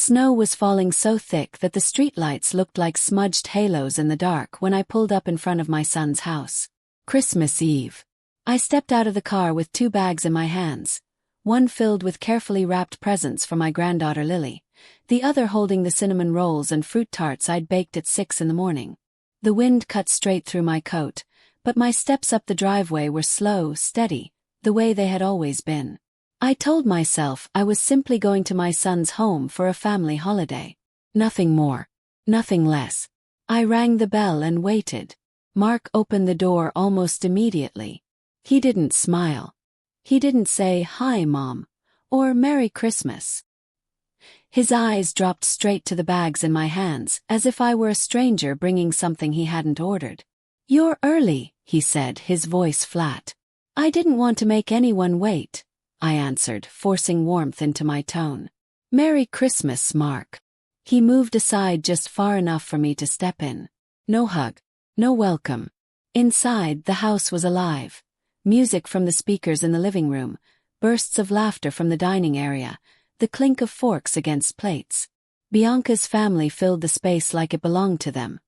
Snow was falling so thick that the streetlights looked like smudged halos in the dark when I pulled up in front of my son's house. Christmas Eve. I stepped out of the car with 2 bags in my hands, one filled with carefully wrapped presents for my granddaughter Lily, the other holding the cinnamon rolls and fruit tarts I'd baked at 6 in the morning. The wind cut straight through my coat, but my steps up the driveway were slow, steady, the way they had always been. I told myself I was simply going to my son's home for a family holiday. Nothing more. Nothing less. I rang the bell and waited. Mark opened the door almost immediately. He didn't smile. He didn't say, "Hi, Mom," or "Merry Christmas." His eyes dropped straight to the bags in my hands, as if I were a stranger bringing something he hadn't ordered. "You're early," he said, his voice flat. "I didn't want to make anyone wait," I answered, forcing warmth into my tone. "Merry Christmas, Mark." He moved aside just far enough for me to step in. No hug. No welcome. Inside, the house was alive. Music from the speakers in the living room, bursts of laughter from the dining area, the clink of forks against plates. Bianca's family filled the space like it belonged to them.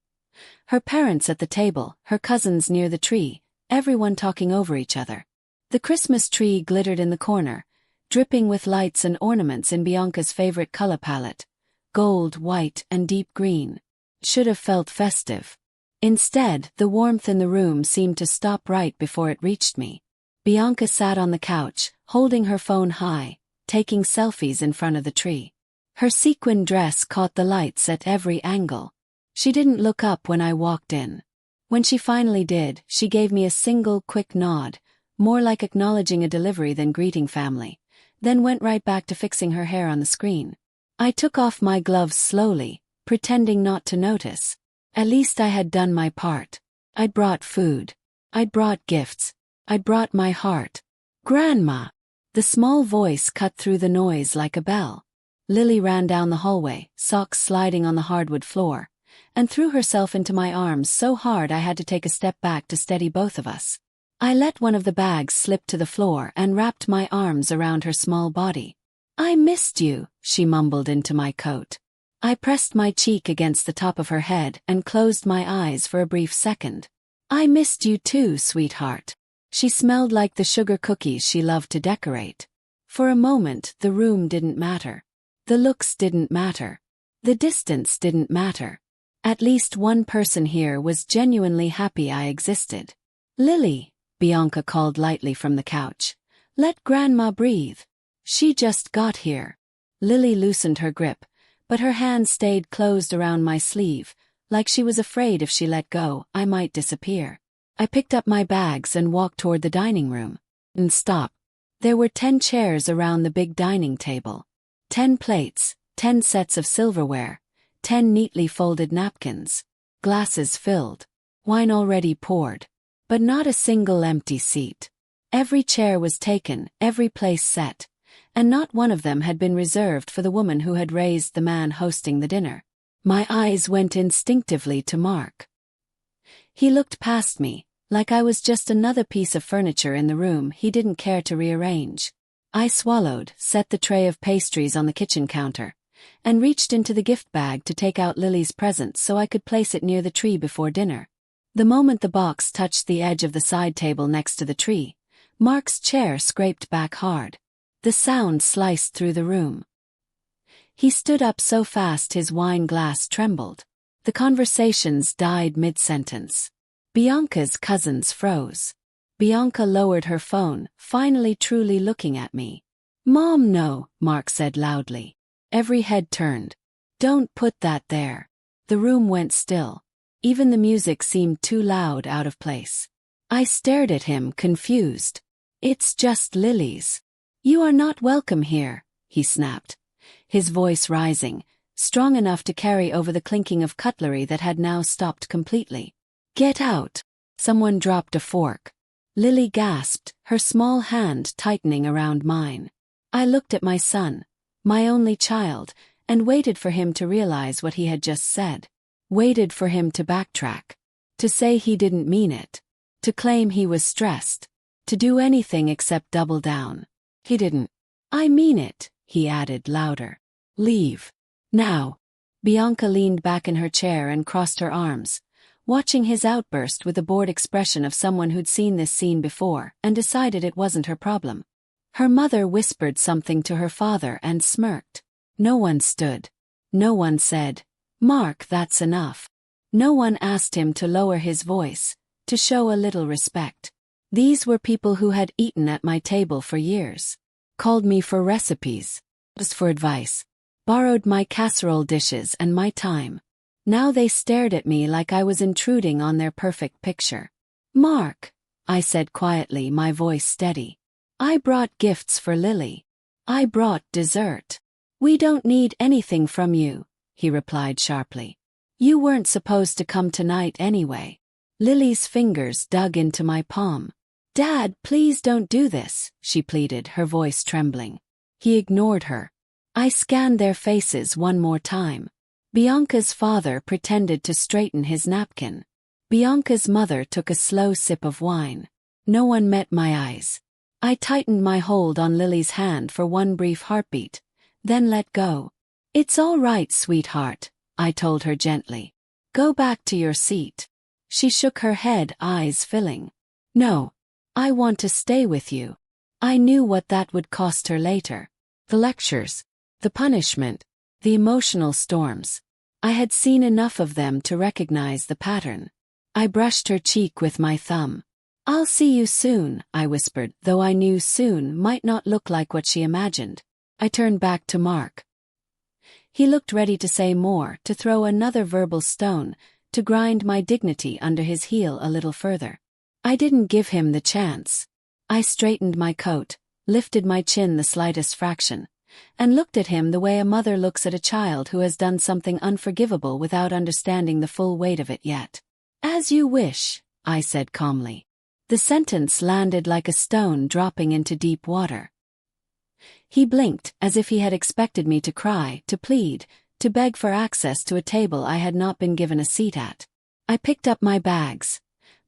Her parents at the table, her cousins near the tree, everyone talking over each other. The Christmas tree glittered in the corner, dripping with lights and ornaments in Bianca's favorite color palette, gold, white, and deep green. Should have felt festive. Instead, the warmth in the room seemed to stop right before it reached me. Bianca sat on the couch, holding her phone high, taking selfies in front of the tree. Her sequin dress caught the lights at every angle. She didn't look up when I walked in. When she finally did, she gave me a single quick nod, more like acknowledging a delivery than greeting family, then went right back to fixing her hair on the screen. I took off my gloves slowly, pretending not to notice. At least I had done my part. I'd brought food. I'd brought gifts. I'd brought my heart. "Grandma!" The small voice cut through the noise like a bell. Lily ran down the hallway, socks sliding on the hardwood floor, and threw herself into my arms so hard I had to take a step back to steady both of us. I let one of the bags slip to the floor and wrapped my arms around her small body. "I missed you," she mumbled into my coat. I pressed my cheek against the top of her head and closed my eyes for a brief second. "I missed you too, sweetheart." She smelled like the sugar cookies she loved to decorate. For a moment, the room didn't matter. The looks didn't matter. The distance didn't matter. At least one person here was genuinely happy I existed. "Lily," Bianca called lightly from the couch. "Let Grandma breathe. She just got here." Lily loosened her grip, but her hand stayed closed around my sleeve, like she was afraid if she let go, I might disappear. I picked up my bags and walked toward the dining room. And stop. There were 10 chairs around the big dining table. 10 plates, 10 sets of silverware, 10 neatly folded napkins. Glasses filled. Wine already poured. But not a single empty seat. Every chair was taken, every place set, and not one of them had been reserved for the woman who had raised the man hosting the dinner. My eyes went instinctively to Mark. He looked past me, like I was just another piece of furniture in the room he didn't care to rearrange. I swallowed, set the tray of pastries on the kitchen counter, and reached into the gift bag to take out Lily's present so I could place it near the tree before dinner. The moment the box touched the edge of the side table next to the tree, Mark's chair scraped back hard. The sound sliced through the room. He stood up so fast his wine glass trembled. The conversations died mid-sentence. Bianca's cousins froze. Bianca lowered her phone, finally truly looking at me. "Mom, no," Mark said loudly. Every head turned. "Don't put that there." The room went still. Even the music seemed too loud, out of place. I stared at him, confused. "It's just Lily's." "You are not welcome here," he snapped, his voice rising, strong enough to carry over the clinking of cutlery that had now stopped completely. "Get out." Someone dropped a fork. Lily gasped, her small hand tightening around mine. I looked at my son, my only child, and waited for him to realize what he had just said. Waited for him to backtrack. To say he didn't mean it. To claim he was stressed. To do anything except double down. He didn't. "I mean it," he added louder. "Leave." Now. Bianca leaned back in her chair and crossed her arms, watching his outburst with the bored expression of someone who'd seen this scene before and decided it wasn't her problem. Her mother whispered something to her father and smirked. No one stood. No one said, "Mark, that's enough." No one asked him to lower his voice, to show a little respect. These were people who had eaten at my table for years, called me for recipes, asked for advice, borrowed my casserole dishes and my time. Now they stared at me like I was intruding on their perfect picture. "Mark," I said quietly, my voice steady. "I brought gifts for Lily. I brought dessert." "We don't need anything from you," he replied sharply. "You weren't supposed to come tonight anyway." Lily's fingers dug into my palm. "Dad, please don't do this," she pleaded, her voice trembling. He ignored her. I scanned their faces one more time. Bianca's father pretended to straighten his napkin. Bianca's mother took a slow sip of wine. No one met my eyes. I tightened my hold on Lily's hand for one brief heartbeat, then let go. "It's all right, sweetheart," I told her gently. "Go back to your seat." She shook her head, eyes filling. "No. I want to stay with you." I knew what that would cost her later. The lectures, the punishment, the emotional storms. I had seen enough of them to recognize the pattern. I brushed her cheek with my thumb. "I'll see you soon," I whispered, though I knew soon might not look like what she imagined. I turned back to Mark. He looked ready to say more, to throw another verbal stone, to grind my dignity under his heel a little further. I didn't give him the chance. I straightened my coat, lifted my chin the slightest fraction, and looked at him the way a mother looks at a child who has done something unforgivable without understanding the full weight of it yet. "As you wish," I said calmly. The sentence landed like a stone dropping into deep water. He blinked, as if he had expected me to cry, to plead, to beg for access to a table I had not been given a seat at. I picked up my bags.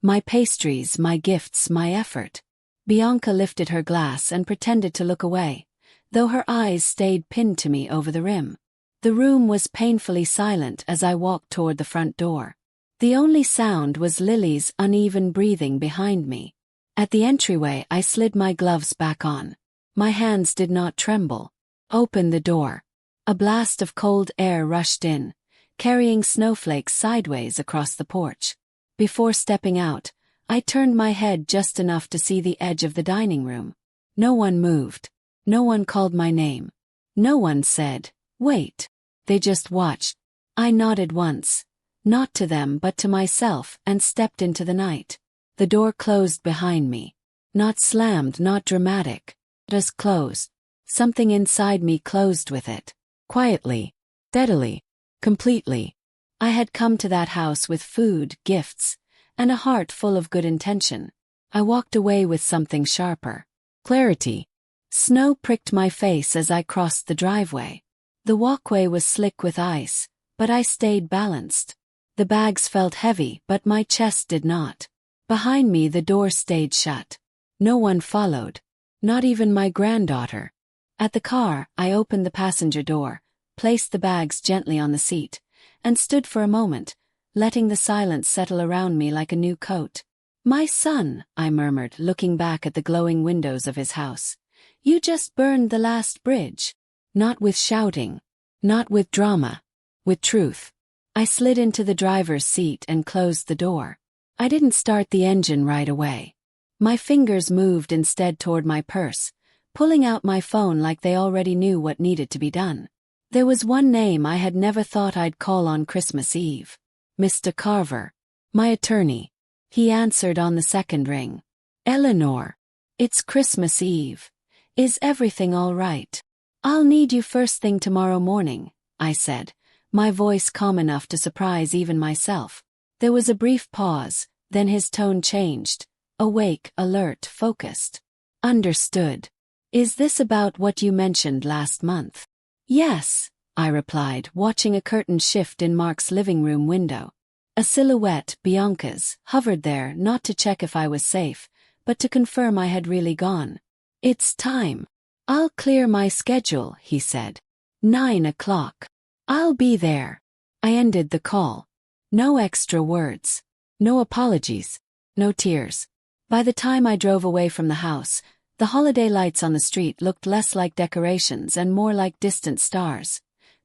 My pastries, my gifts, my effort. Bianca lifted her glass and pretended to look away, though her eyes stayed pinned to me over the rim. The room was painfully silent as I walked toward the front door. The only sound was Lily's uneven breathing behind me. At the entryway, I slid my gloves back on. My hands did not tremble. Opened the door. A blast of cold air rushed in, carrying snowflakes sideways across the porch. Before stepping out, I turned my head just enough to see the edge of the dining room. No one moved. No one called my name. No one said, "Wait." They just watched. I nodded once, not to them but to myself, and stepped into the night. The door closed behind me. Not slammed, not dramatic. Just closed. Something inside me closed with it. Quietly, steadily, completely. I had come to that house with food, gifts, and a heart full of good intention. I walked away with something sharper. Clarity. Snow pricked my face as I crossed the driveway. The walkway was slick with ice, but I stayed balanced. The bags felt heavy, but my chest did not. Behind me the door stayed shut. No one followed. Not even my granddaughter. At the car, I opened the passenger door, placed the bags gently on the seat, and stood for a moment, letting the silence settle around me like a new coat. "My son," I murmured, looking back at the glowing windows of his house. "You just burned the last bridge." Not with shouting. Not with drama. With truth. I slid into the driver's seat and closed the door. I didn't start the engine right away. My fingers moved instead toward my purse, pulling out my phone like they already knew what needed to be done. There was one name I had never thought I'd call on Christmas Eve. Mr. Carver. My attorney. He answered on the second ring. "Eleanor. It's Christmas Eve. Is everything all right?" "I'll need you first thing tomorrow morning," I said, my voice calm enough to surprise even myself. There was a brief pause, then his tone changed. Awake, alert, focused. "Understood. Is this about what you mentioned last month?" "Yes," I replied, watching a curtain shift in Mark's living room window. A silhouette, Bianca's, hovered there, not to check if I was safe, but to confirm I had really gone. "It's time. I'll clear my schedule," he said. 9 o'clock. I'll be there. I ended the call. No extra words. No apologies. No tears. By the time I drove away from the house, the holiday lights on the street looked less like decorations and more like distant stars.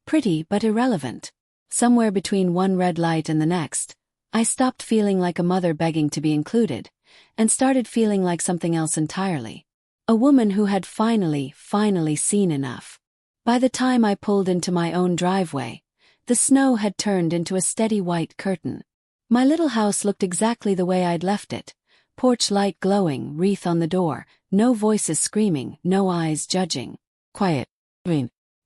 Pretty but irrelevant. Somewhere between one red light and the next, I stopped feeling like a mother begging to be included, and started feeling like something else entirely. A woman who had finally seen enough. By the time I pulled into my own driveway, the snow had turned into a steady white curtain. My little house looked exactly the way I'd left it. Porch light glowing, wreath on the door, no voices screaming, no eyes judging. Quiet.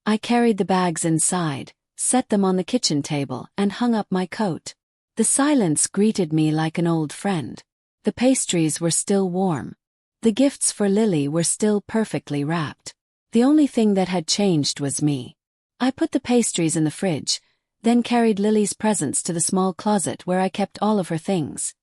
I carried the bags inside, set them on the kitchen table, and hung up my coat. The silence greeted me like an old friend. The pastries were still warm. The gifts for Lily were still perfectly wrapped. The only thing that had changed was me. I put the pastries in the fridge, then carried Lily's presents to the small closet where I kept all of her things.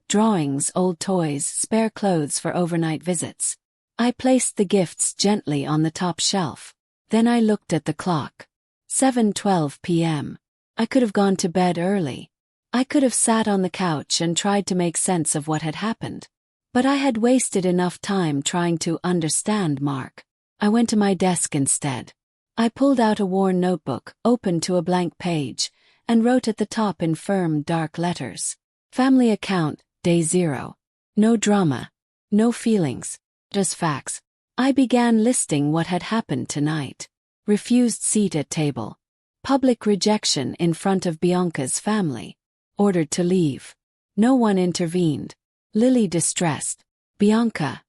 Drawings, old toys, spare clothes for overnight visits. I placed the gifts gently on the top shelf. Then I looked at the clock. 7:12 p.m. I could have gone to bed early. I could have sat on the couch and tried to make sense of what had happened. But I had wasted enough time trying to understand Mark. I went to my desk instead. I pulled out a worn notebook, opened to a blank page, and wrote at the top in firm, dark letters. Family account, day 0. No drama. No feelings. Just facts. I began listing what had happened tonight. Refused seat at table. Public rejection in front of Bianca's family. Ordered to leave. No one intervened. Lily distressed. Bianca.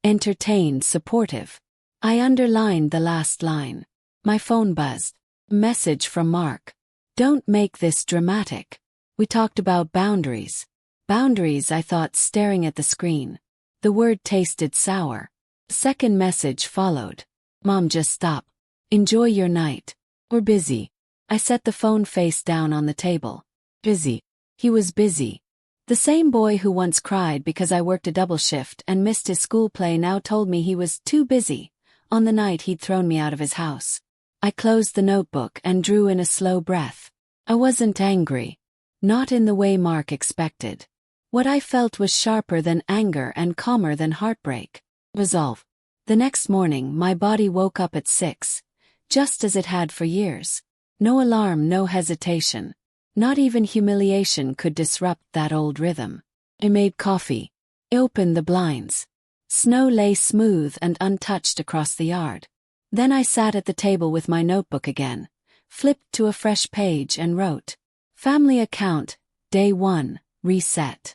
Entertained, supportive. I underlined the last line. My phone buzzed. Message from Mark. Don't make this dramatic. We talked about boundaries. Boundaries, I thought, staring at the screen. The word tasted sour. Second message followed. Mom, just stop. Enjoy your night. We're busy. I set the phone face down on the table. Busy. He was busy. The same boy who once cried because I worked a double shift and missed his school play now told me he was too busy on the night he'd thrown me out of his house. I closed the notebook and drew in a slow breath. I wasn't angry. Not in the way Mark expected. What I felt was sharper than anger and calmer than heartbreak. Resolve. The next morning my body woke up at 6, just as it had for years. No alarm, no hesitation. Not even humiliation could disrupt that old rhythm. I made coffee. I opened the blinds. Snow lay smooth and untouched across the yard. Then I sat at the table with my notebook again, flipped to a fresh page and wrote, Family account, day 1, reset.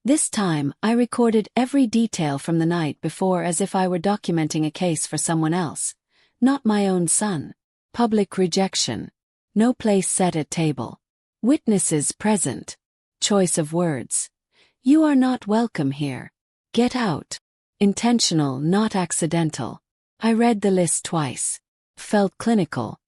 This time, I recorded every detail from the night before as if I were documenting a case for someone else, not my own son. Public rejection. No place set at table. Witnesses present. Choice of words. You are not welcome here. Get out. Intentional, not accidental. I read the list twice. Felt clinical.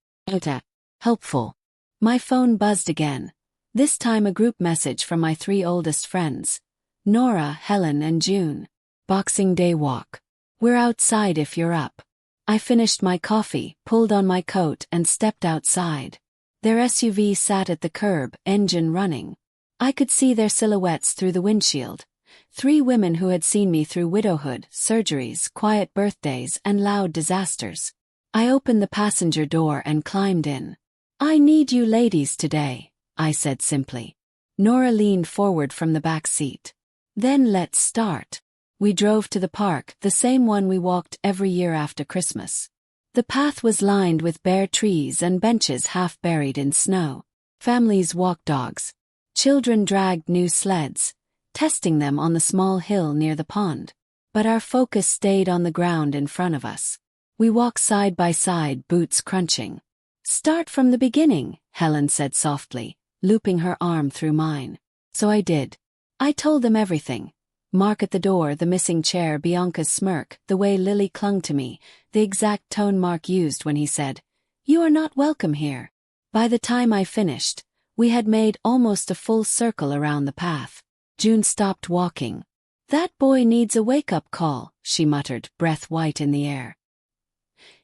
Helpful. My phone buzzed again. This time a group message from my 3 oldest friends. Nora, Helen, and June. Boxing Day walk. We're outside if you're up. I finished my coffee, pulled on my coat, and stepped outside. Their SUV sat at the curb, engine running. I could see their silhouettes through the windshield. 3 women who had seen me through widowhood, surgeries, quiet birthdays, and loud disasters. I opened the passenger door and climbed in. I need you ladies today, I said simply. Nora leaned forward from the back seat. Then let's start. We drove to the park, the same one we walked every year after Christmas. The path was lined with bare trees and benches half buried in snow. Families walked dogs. Children dragged new sleds, testing them on the small hill near the pond. But our focus stayed on the ground in front of us. We walked side by side, boots crunching. Start from the beginning, Helen said softly, looping her arm through mine. So I did. I told them everything. Mark at the door, the missing chair, Bianca's smirk, the way Lily clung to me, the exact tone Mark used when he said, You are not welcome here. By the time I finished, we had made almost a full circle around the path. June stopped walking. That boy needs a wake-up call, she muttered, breath white in the air.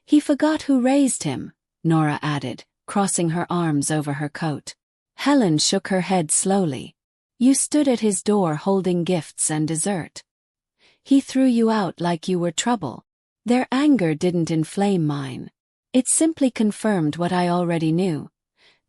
He forgot who raised him, Nora added, crossing her arms over her coat. Helen shook her head slowly. You stood at his door holding gifts and dessert. He threw you out like you were trouble. Their anger didn't inflame mine. It simply confirmed what I already knew.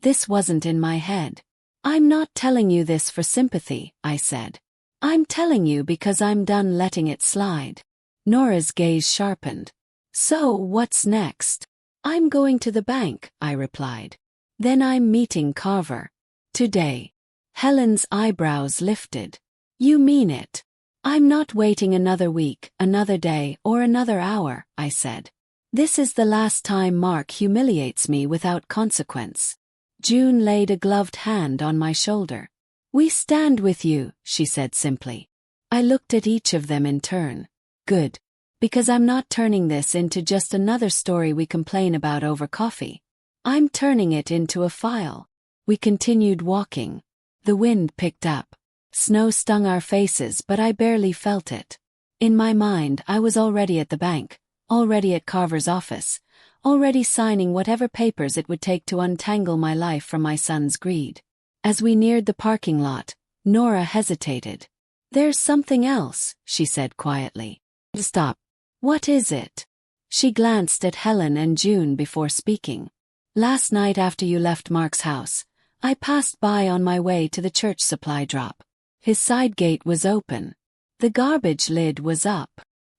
This wasn't in my head. I'm not telling you this for sympathy, I said. I'm telling you because I'm done letting it slide. Nora's gaze sharpened. So, what's next? I'm going to the bank, I replied. Then I'm meeting Carver. Today. Helen's eyebrows lifted. You mean it? I'm not waiting another week, another day, or another hour, I said. This is the last time Mark humiliates me without consequence. June laid a gloved hand on my shoulder. We stand with you, she said simply. I looked at each of them in turn. Good. Because I'm not turning this into just another story we complain about over coffee. I'm turning it into a file. We continued walking. The wind picked up. Snow stung our faces, but I barely felt it. In my mind, I was already at the bank, already at Carver's office, already signing whatever papers it would take to untangle my life from my son's greed. As we neared the parking lot, Nora hesitated. There's something else, she said quietly. Stop. What is it? She glanced at Helen and June before speaking. Last night after you left Mark's house, I passed by on my way to the church supply drop. His side gate was open. The garbage lid was up.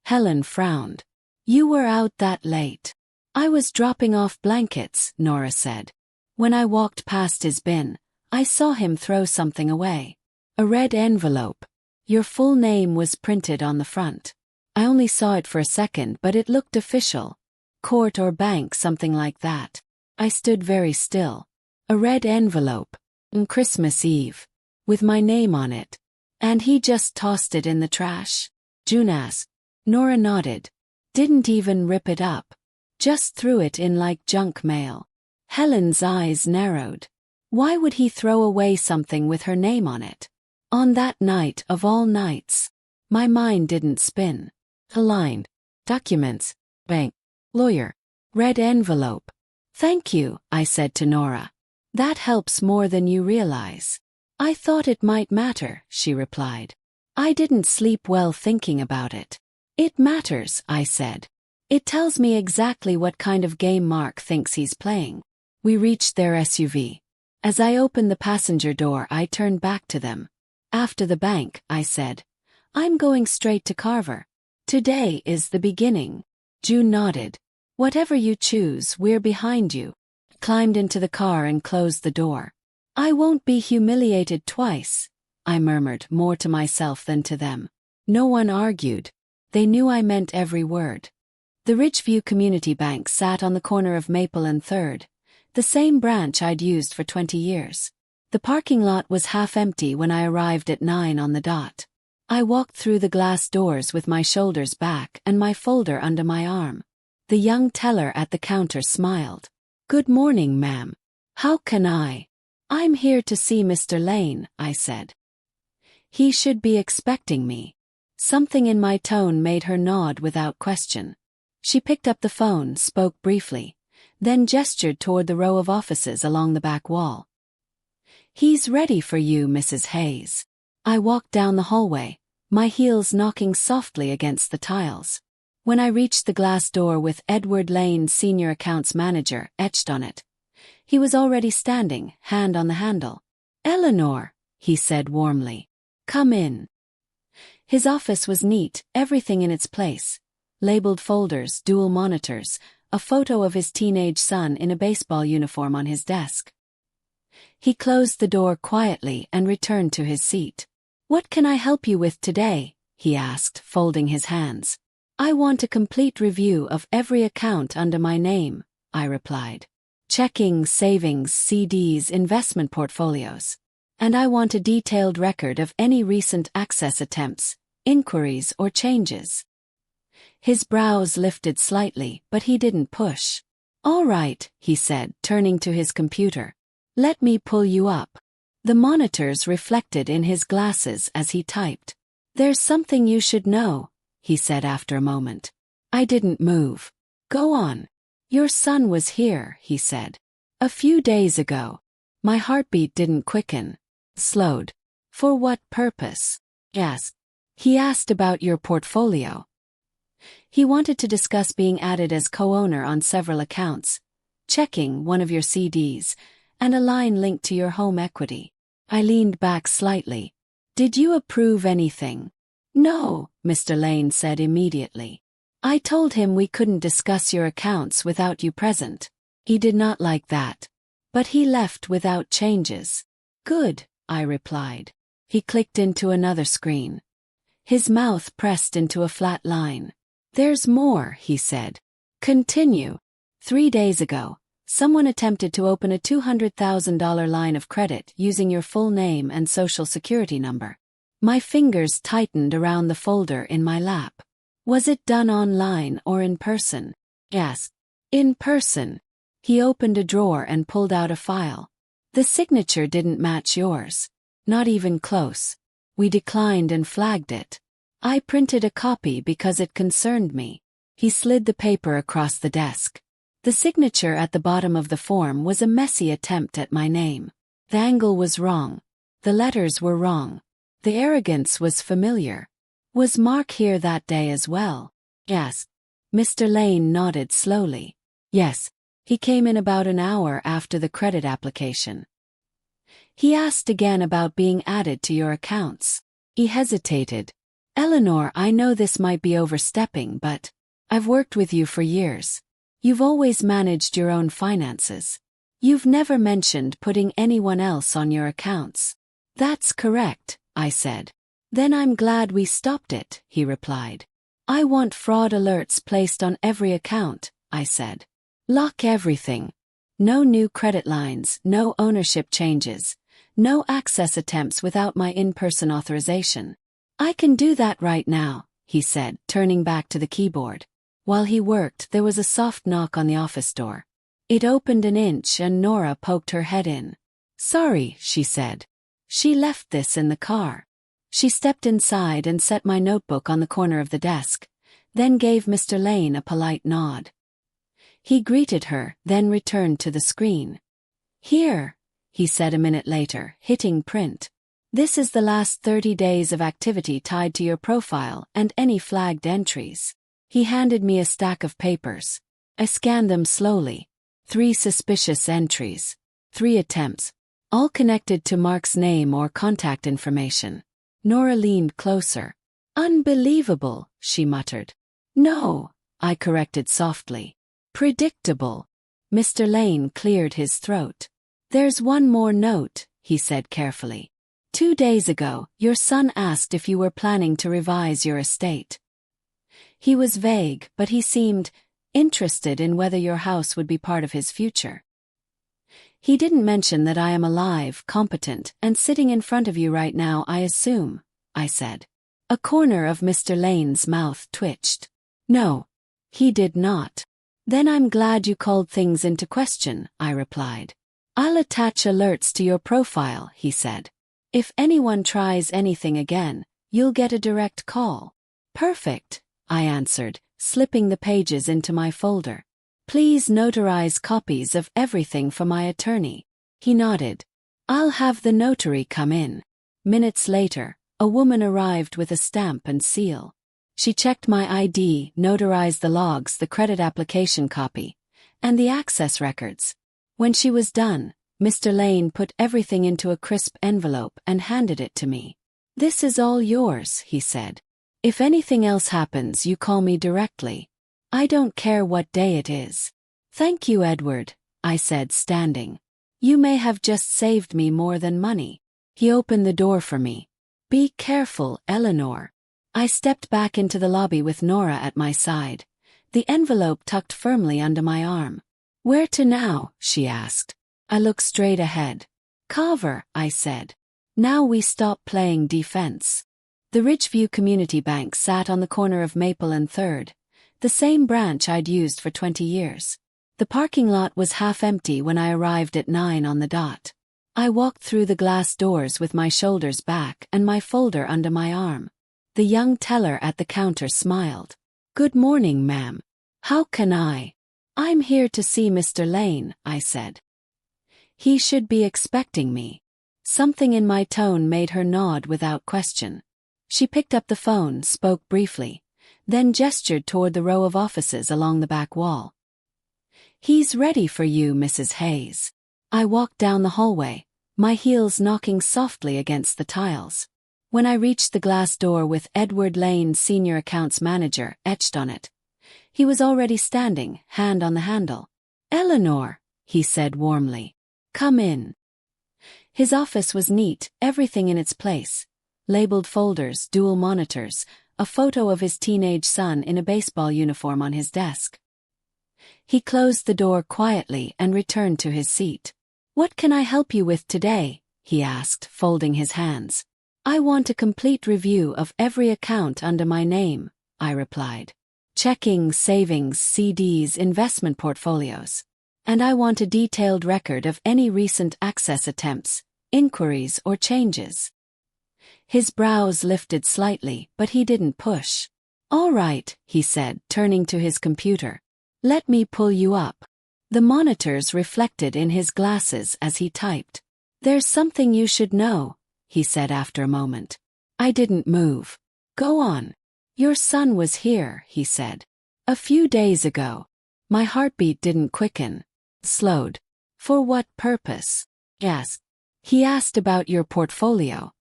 Helen frowned. You were out that late. I was dropping off blankets, Nora said. When I walked past his bin, I saw him throw something away. A red envelope. Your full name was printed on the front. I only saw it for a second, but it looked official. Court or bank, something like that. I stood very still. A red envelope. On Christmas Eve. With my name on it. And he just tossed it in the trash? June asked. Nora nodded. Didn't even rip it up. Just threw it in like junk mail. Helen's eyes narrowed. Why would he throw away something with her name on it? On that night of all nights. My mind didn't spin. Aligned. Documents. Bank. Lawyer. Red envelope. Thank you, I said to Nora. That helps more than you realize. I thought it might matter, she replied. I didn't sleep well thinking about it. It matters, I said. It tells me exactly what kind of game Mark thinks he's playing. We reached their SUV. As I opened the passenger door, I turned back to them. After the bank, I said. I'm going straight to Carver. Today is the beginning. June nodded. Whatever you choose, we're behind you. Climbed into the car and closed the door. I won't be humiliated twice, I murmured, more to myself than to them. No one argued. They knew I meant every word. The Ridgeview Community Bank sat on the corner of Maple and 3rd, the same branch I'd used for 20 years. The parking lot was half empty when I arrived at 9 on the dot. I walked through the glass doors with my shoulders back and my folder under my arm. The young teller at the counter smiled. Good morning, ma'am. How can I? I'm here to see Mr. Lane, I said. He should be expecting me. Something in my tone made her nod without question. She picked up the phone, spoke briefly, then gestured toward the row of offices along the back wall. He's ready for you, Mrs. Hayes. I walked down the hallway, my heels knocking softly against the tiles. When I reached the glass door with Edward Lane, Senior Accounts Manager, etched on it, he was already standing, hand on the handle. Eleanor, he said warmly. Come in. His office was neat, everything in its place. Labeled folders, dual monitors, a photo of his teenage son in a baseball uniform on his desk. He closed the door quietly and returned to his seat. What can I help you with today? He asked, folding his hands. I want a complete review of every account under my name, I replied. Checking, savings, CDs, investment portfolios. And I want a detailed record of any recent access attempts, inquiries, or changes. His brows lifted slightly, but he didn't push. All right, he said, turning to his computer. Let me pull you up. The monitors reflected in his glasses as he typed. There's something you should know, he said after a moment. I didn't move. Go on. Your son was here, he said. A few days ago. My heartbeat didn't quicken. Slowed. For what purpose? Asked. He asked about your portfolio. He wanted to discuss being added as co-owner on several accounts, checking one of your CDs, and a line linked to your home equity. I leaned back slightly. Did you approve anything? No, Mr. Lane said immediately. I told him we couldn't discuss your accounts without you present. He did not like that. But he left without changes. Good, I replied. He clicked into another screen. His mouth pressed into a flat line. There's more, he said. Continue. 3 days ago, someone attempted to open a $200,000 line of credit using your full name and social security number. My fingers tightened around the folder in my lap. Was it done online or in person? Asked. In person. He opened a drawer and pulled out a file. The signature didn't match yours. Not even close. We declined and flagged it. I printed a copy because it concerned me. He slid the paper across the desk. The signature at the bottom of the form was a messy attempt at my name. The angle was wrong. The letters were wrong. The arrogance was familiar. Was Mark here that day as well? Yes. Mr. Lane nodded slowly. Yes. He came in about an hour after the credit application. He asked again about being added to your accounts. He hesitated. Eleanor, I know this might be overstepping, but I've worked with you for years. You've always managed your own finances. You've never mentioned putting anyone else on your accounts. That's correct, I said. Then I'm glad we stopped it, he replied. I want fraud alerts placed on every account, I said. Lock everything. No new credit lines, no ownership changes, no access attempts without my in-person authorization. I can do that right now, he said, turning back to the keyboard. While he worked, there was a soft knock on the office door. It opened an inch and Nora poked her head in. Sorry, she said. She left this in the car. She stepped inside and set my notebook on the corner of the desk, then gave Mr. Lane a polite nod. He greeted her, then returned to the screen. Here, he said a minute later, hitting print. This is the last 30 days of activity tied to your profile and any flagged entries. He handed me a stack of papers. I scanned them slowly. 3 suspicious entries. 3 attempts. All connected to Mark's name or contact information. Nora leaned closer. Unbelievable, she muttered. No, I corrected softly. Predictable. Mr. Lane cleared his throat. There's one more note, he said carefully. 2 days ago, your son asked if you were planning to revise your estate. He was vague, but he seemed interested in whether your house would be part of his future. He didn't mention that I am alive, competent, and sitting in front of you right now, I assume, I said. A corner of Mr. Lane's mouth twitched. No, he did not. Then I'm glad you called things into question, I replied. I'll attach alerts to your profile, he said. If anyone tries anything again, you'll get a direct call. Perfect, I answered, slipping the pages into my folder. Please notarize copies of everything for my attorney. He nodded. I'll have the notary come in. Minutes later, a woman arrived with a stamp and seal. She checked my ID, notarized the logs, the credit application copy, and the access records. When she was done, Mr. Lane put everything into a crisp envelope and handed it to me. This is all yours, he said. If anything else happens, you call me directly. I don't care what day it is. Thank you, Edward, I said, standing. You may have just saved me more than money. He opened the door for me. Be careful, Eleanor. I stepped back into the lobby with Nora at my side, the envelope tucked firmly under my arm. Where to now? She asked. I looked straight ahead. Carver, I said. Now we stop playing defense. The Ridgeview Community Bank sat on the corner of Maple and 3rd, the same branch I'd used for 20 years. The parking lot was half empty when I arrived at 9 on the dot. I walked through the glass doors with my shoulders back and my folder under my arm. The young teller at the counter smiled. Good morning, ma'am. How can I? I'm here to see Mr. Lane, I said. He should be expecting me. Something in my tone made her nod without question. She picked up the phone, spoke briefly, then gestured toward the row of offices along the back wall. "He's ready for you, Mrs. Hayes." I walked down the hallway, my heels knocking softly against the tiles. When I reached the glass door with Edward Lane, Senior Accounts Manager, etched on it, he was already standing, hand on the handle. "Eleanor," he said warmly. "Come in." His office was neat, everything in its place. Labeled folders, dual monitors, a photo of his teenage son in a baseball uniform on his desk. He closed the door quietly and returned to his seat. "What can I help you with today?" he asked, folding his hands. "I want a complete review of every account under my name," I replied. "Checking, savings, CDs, investment portfolios. And I want a detailed record of any recent access attempts, inquiries or changes." His brows lifted slightly, but he didn't push. "All right," he said, turning to his computer. "Let me pull you up." The monitors reflected in his glasses as he typed. "There's something you should know," he said after a moment. I didn't move. "Go on." "Your son was here," he said. "A few days ago." My heartbeat didn't quicken. Slowed. "For what purpose?" "Yes." He asked about your portfolio.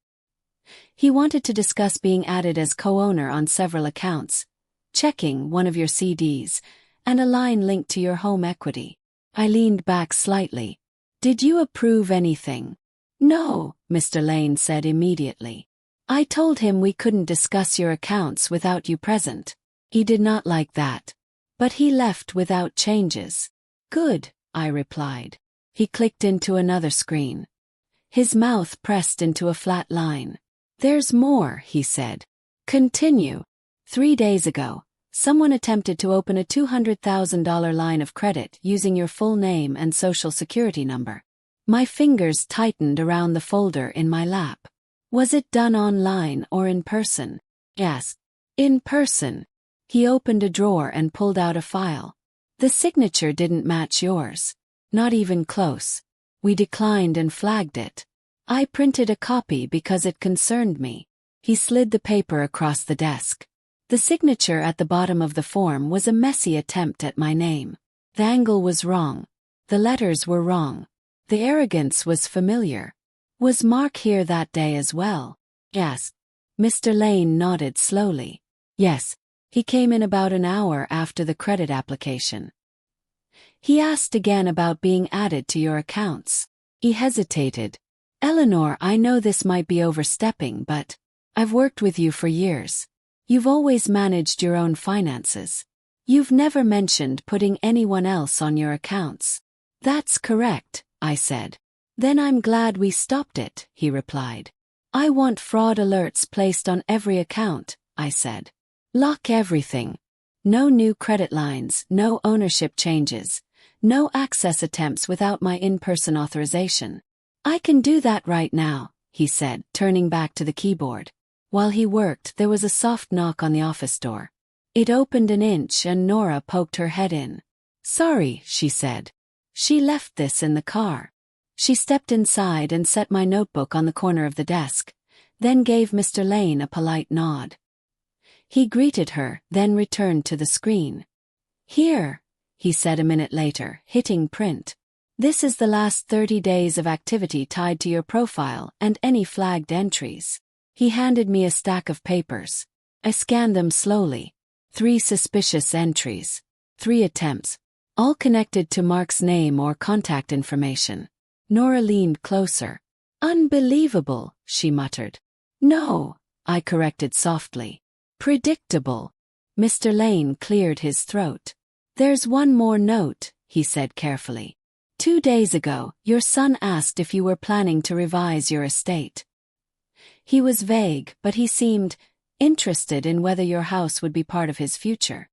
He wanted to discuss being added as co-owner on several accounts, checking one of your CDs, and a line linked to your home equity. I leaned back slightly. "Did you approve anything?" "No," Mr. Lane said immediately. "I told him we couldn't discuss your accounts without you present. He did not like that. But he left without changes." "Good," I replied. He clicked into another screen. His mouth pressed into a flat line. "There's more," he said. "Continue." 3 days ago, someone attempted to open a $200,000 line of credit using your full name and social security number. My fingers tightened around the folder in my lap. "Was it done online or in person?" "Yes." "In person." He opened a drawer and pulled out a file. "The signature didn't match yours. Not even close. We declined and flagged it. I printed a copy because it concerned me." He slid the paper across the desk. The signature at the bottom of the form was a messy attempt at my name. The angle was wrong. The letters were wrong. The arrogance was familiar. "Was Mark here that day as well?" "Yes." Mr. Lane nodded slowly. "Yes. He came in about an hour after the credit application." He asked again about being added to your accounts. He hesitated. "Eleanor, I know this might be overstepping, but I've worked with you for years. You've always managed your own finances. You've never mentioned putting anyone else on your accounts." "That's correct," I said. "Then I'm glad we stopped it," he replied. "I want fraud alerts placed on every account," I said. "Lock everything. No new credit lines, no ownership changes, no access attempts without my in-person authorization." "I can do that right now," he said, turning back to the keyboard. While he worked, there was a soft knock on the office door. It opened an inch and Nora poked her head in. "Sorry," she said. "She left this in the car." She stepped inside and set my notebook on the corner of the desk, then gave Mr. Lane a polite nod. He greeted her, then returned to the screen. "Here," he said a minute later, hitting print. "This is the last 30 days of activity tied to your profile and any flagged entries." He handed me a stack of papers. I scanned them slowly. 3 suspicious entries. 3 attempts. All connected to Mark's name or contact information. Nora leaned closer. "Unbelievable," she muttered. "No," I corrected softly. "Predictable." Mr. Lane cleared his throat. "There's one more note," he said carefully. 2 days ago, your son asked if you were planning to revise your estate. He was vague, but he seemed interested in whether your house would be part of his future.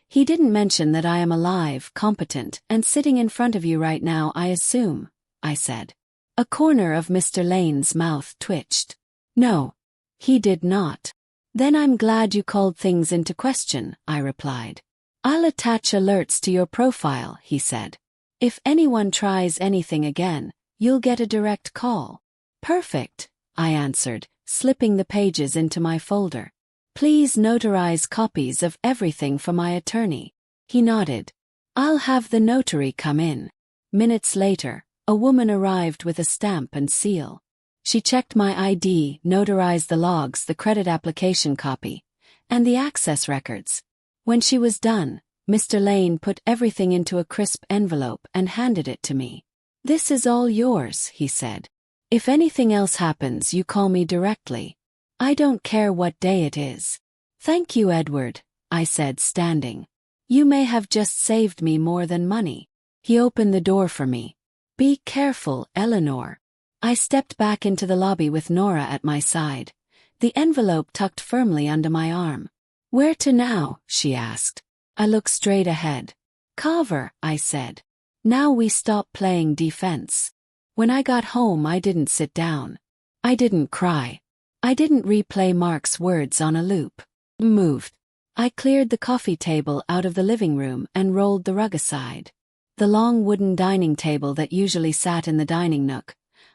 He didn't mention that I am alive, competent, and sitting in front of you right now, I assume," I said. A corner of Mr. Lane's mouth twitched. "No, he did not." "Then I'm glad you called things into question," I replied. "I'll attach alerts to your profile," he said. If anyone tries anything again, you'll get a direct call. Perfect, I answered, slipping the pages into my folder. Please notarize copies of everything for my attorney. He nodded. I'll have the notary come in. Minutes later, a woman arrived with a stamp and seal. She checked my ID, notarized the logs, the credit application copy, and the access records. When she was done, Mr. Lane put everything into a crisp envelope and handed it to me. This is all yours, he said. If anything else happens, you call me directly. I don't care what day it is. Thank you, Edward, I said, standing. You may have just saved me more than money. He opened the door for me. Be careful, Eleanor. I stepped back into the lobby with Nora at my side, the envelope tucked firmly under my arm. Where to now? She asked. I looked straight ahead. Carver, I said. Now we stop playing defense. When I got home, I didn't sit down. I didn't cry. I didn't replay Mark's words on a loop. Moved. I cleared the coffee table out of the living room and rolled the rug aside. The long wooden dining table that usually sat in the dining nook,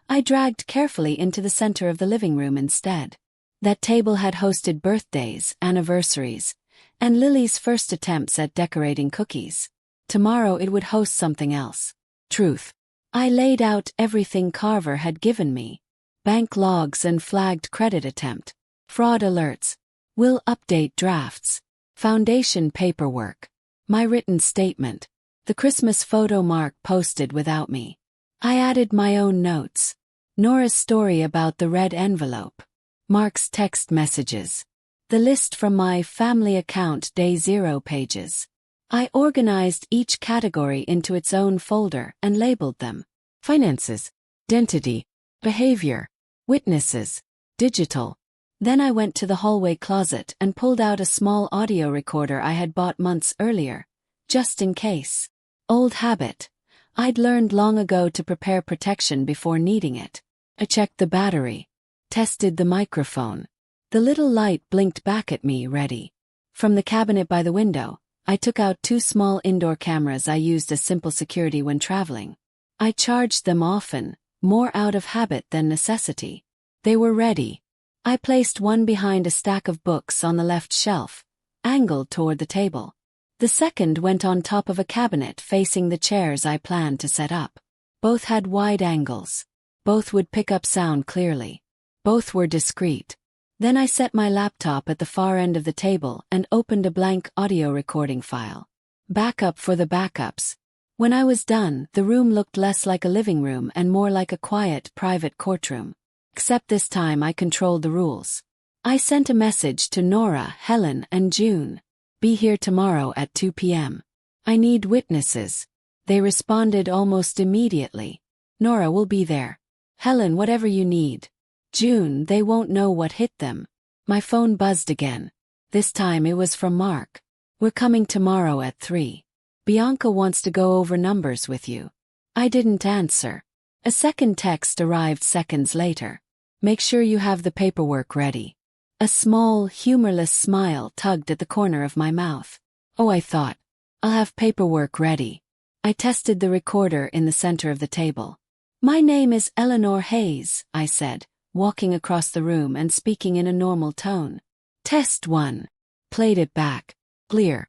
I dragged carefully into the center of the living room instead. That table had hosted birthdays, anniversaries, and Lily's first attempts at decorating cookies. Tomorrow it would host something else. Truth. I laid out everything Carver had given me. Bank logs and flagged credit attempt. Fraud alerts. Will update drafts. Foundation paperwork. My written statement. The Christmas photo Mark posted without me. I added my own notes. Nora's story about the red envelope. Mark's text messages. The list from my family account day 0 pages. I organized each category into its own folder and labeled them. Finances, identity, behavior, witnesses, digital. Then I went to the hallway closet and pulled out a small audio recorder I had bought months earlier, just in case. Old habit. I'd learned long ago to prepare protection before needing it. I checked the battery. Tested the microphone. The little light blinked back at me, ready. From the cabinet by the window, I took out 2 small indoor cameras I used as simple security when traveling. I charged them often, more out of habit than necessity. They were ready. I placed one behind a stack of books on the left shelf, angled toward the table. The second went on top of a cabinet facing the chairs I planned to set up. Both had wide angles. Both would pick up sound clearly. Both were discreet. Then I set my laptop at the far end of the table and opened a blank audio recording file. Backup for the backups. When I was done, the room looked less like a living room and more like a quiet, private courtroom. Except this time I controlled the rules. I sent a message to Nora, Helen, and June. Be here tomorrow at 2 p.m. I need witnesses. They responded almost immediately. Nora will be there. Helen, whatever you need. June, they won't know what hit them. My phone buzzed again. This time it was from Mark. We're coming tomorrow at 3. Bianca wants to go over numbers with you. I didn't answer. A second text arrived seconds later. Make sure you have the paperwork ready. A small, humorless smile tugged at the corner of my mouth. Oh, I thought. I'll have paperwork ready. I tested the recorder in the center of the table. My name is Eleanor Hayes, I said, walking across the room and speaking in a normal tone. Test 1. Played it back. Clear.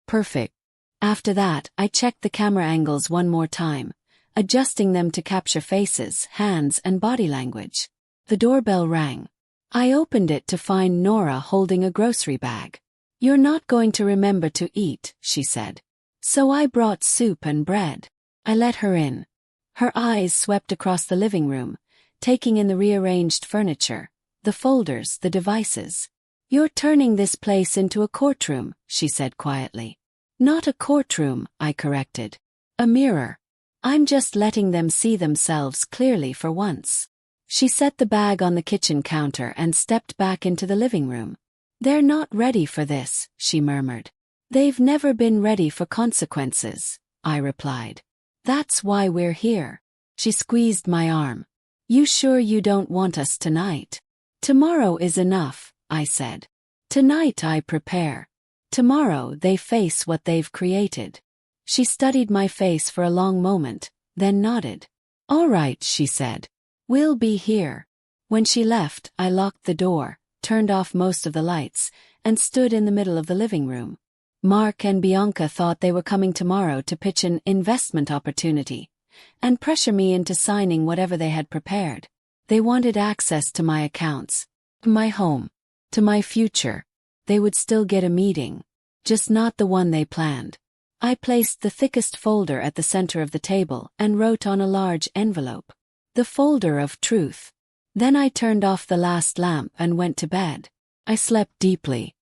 Perfect. After that, I checked the camera angles one more time, adjusting them to capture faces, hands, and body language. The doorbell rang. I opened it to find Nora holding a grocery bag. You're not going to remember to eat, she said. So I brought soup and bread. I let her in. Her eyes swept across the living room, taking in the rearranged furniture, the folders, the devices. You're turning this place into a courtroom, she said quietly. Not a courtroom, I corrected. A mirror. I'm just letting them see themselves clearly for once. She set the bag on the kitchen counter and stepped back into the living room. They're not ready for this, she murmured. They've never been ready for consequences, I replied. That's why we're here. She squeezed my arm. You sure you don't want us tonight? Tomorrow is enough, I said. Tonight I prepare. Tomorrow they face what they've created. She studied my face for a long moment, then nodded. "All right," she said. "We'll be here." When she left, I locked the door, turned off most of the lights, and stood in the middle of the living room. Mark and Bianca thought they were coming tomorrow to pitch an investment opportunity and pressure me into signing whatever they had prepared. They wanted access to my accounts, to my home, to my future. They would still get a meeting, just not the one they planned. I placed the thickest folder at the center of the table and wrote on a large envelope, "The folder of truth." Then I turned off the last lamp and went to bed. I slept deeply.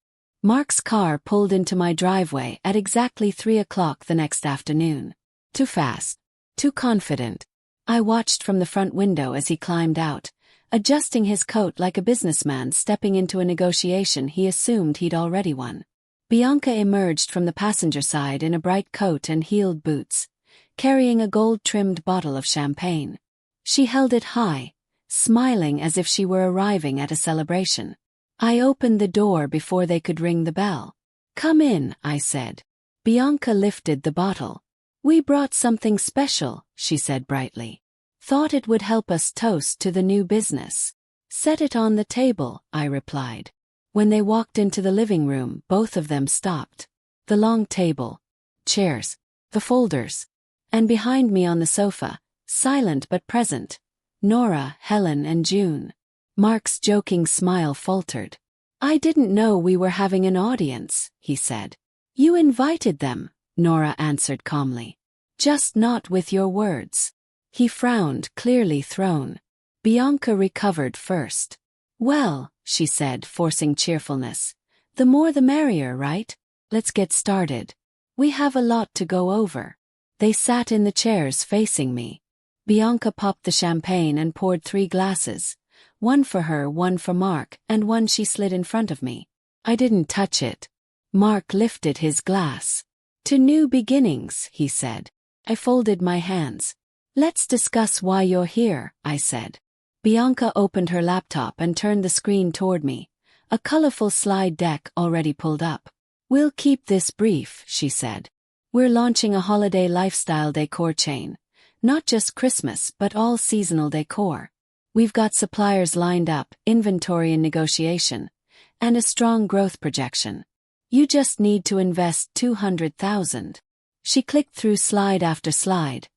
Mark's car pulled into my driveway at exactly 3 o'clock the next afternoon. Too fast. Too confident. I watched from the front window as he climbed out, adjusting his coat like a businessman stepping into a negotiation he assumed he'd already won. Bianca emerged from the passenger side in a bright coat and heeled boots, carrying a gold-trimmed bottle of champagne. She held it high, smiling as if she were arriving at a celebration. I opened the door before they could ring the bell. "Come in," I said. Bianca lifted the bottle. "We brought something special," she said brightly. "Thought it would help us toast to the new business." "Set it on the table," I replied. When they walked into the living room, both of them stopped. The long table, chairs, the folders, and behind me on the sofa, silent but present, Nora, Helen, and June. Mark's joking smile faltered. "I didn't know we were having an audience," he said. "You invited them," Nora answered calmly. "Just not with your words." He frowned, clearly thrown. Bianca recovered first. "Well," she said, forcing cheerfulness, "the more the merrier, right? Let's get started. We have a lot to go over." They sat in the chairs facing me. Bianca popped the champagne and poured 3 glasses. One for her, one for Mark, and one she slid in front of me. I didn't touch it. Mark lifted his glass. "To new beginnings," he said. I folded my hands. "Let's discuss why you're here," I said. Bianca opened her laptop and turned the screen toward me, a colorful slide deck already pulled up. "We'll keep this brief," she said. "We're launching a holiday lifestyle decor chain, not just Christmas but all seasonal decor. We've got suppliers lined up, inventory in negotiation, and a strong growth projection. You just need to invest $200,000. She clicked through slide after slide.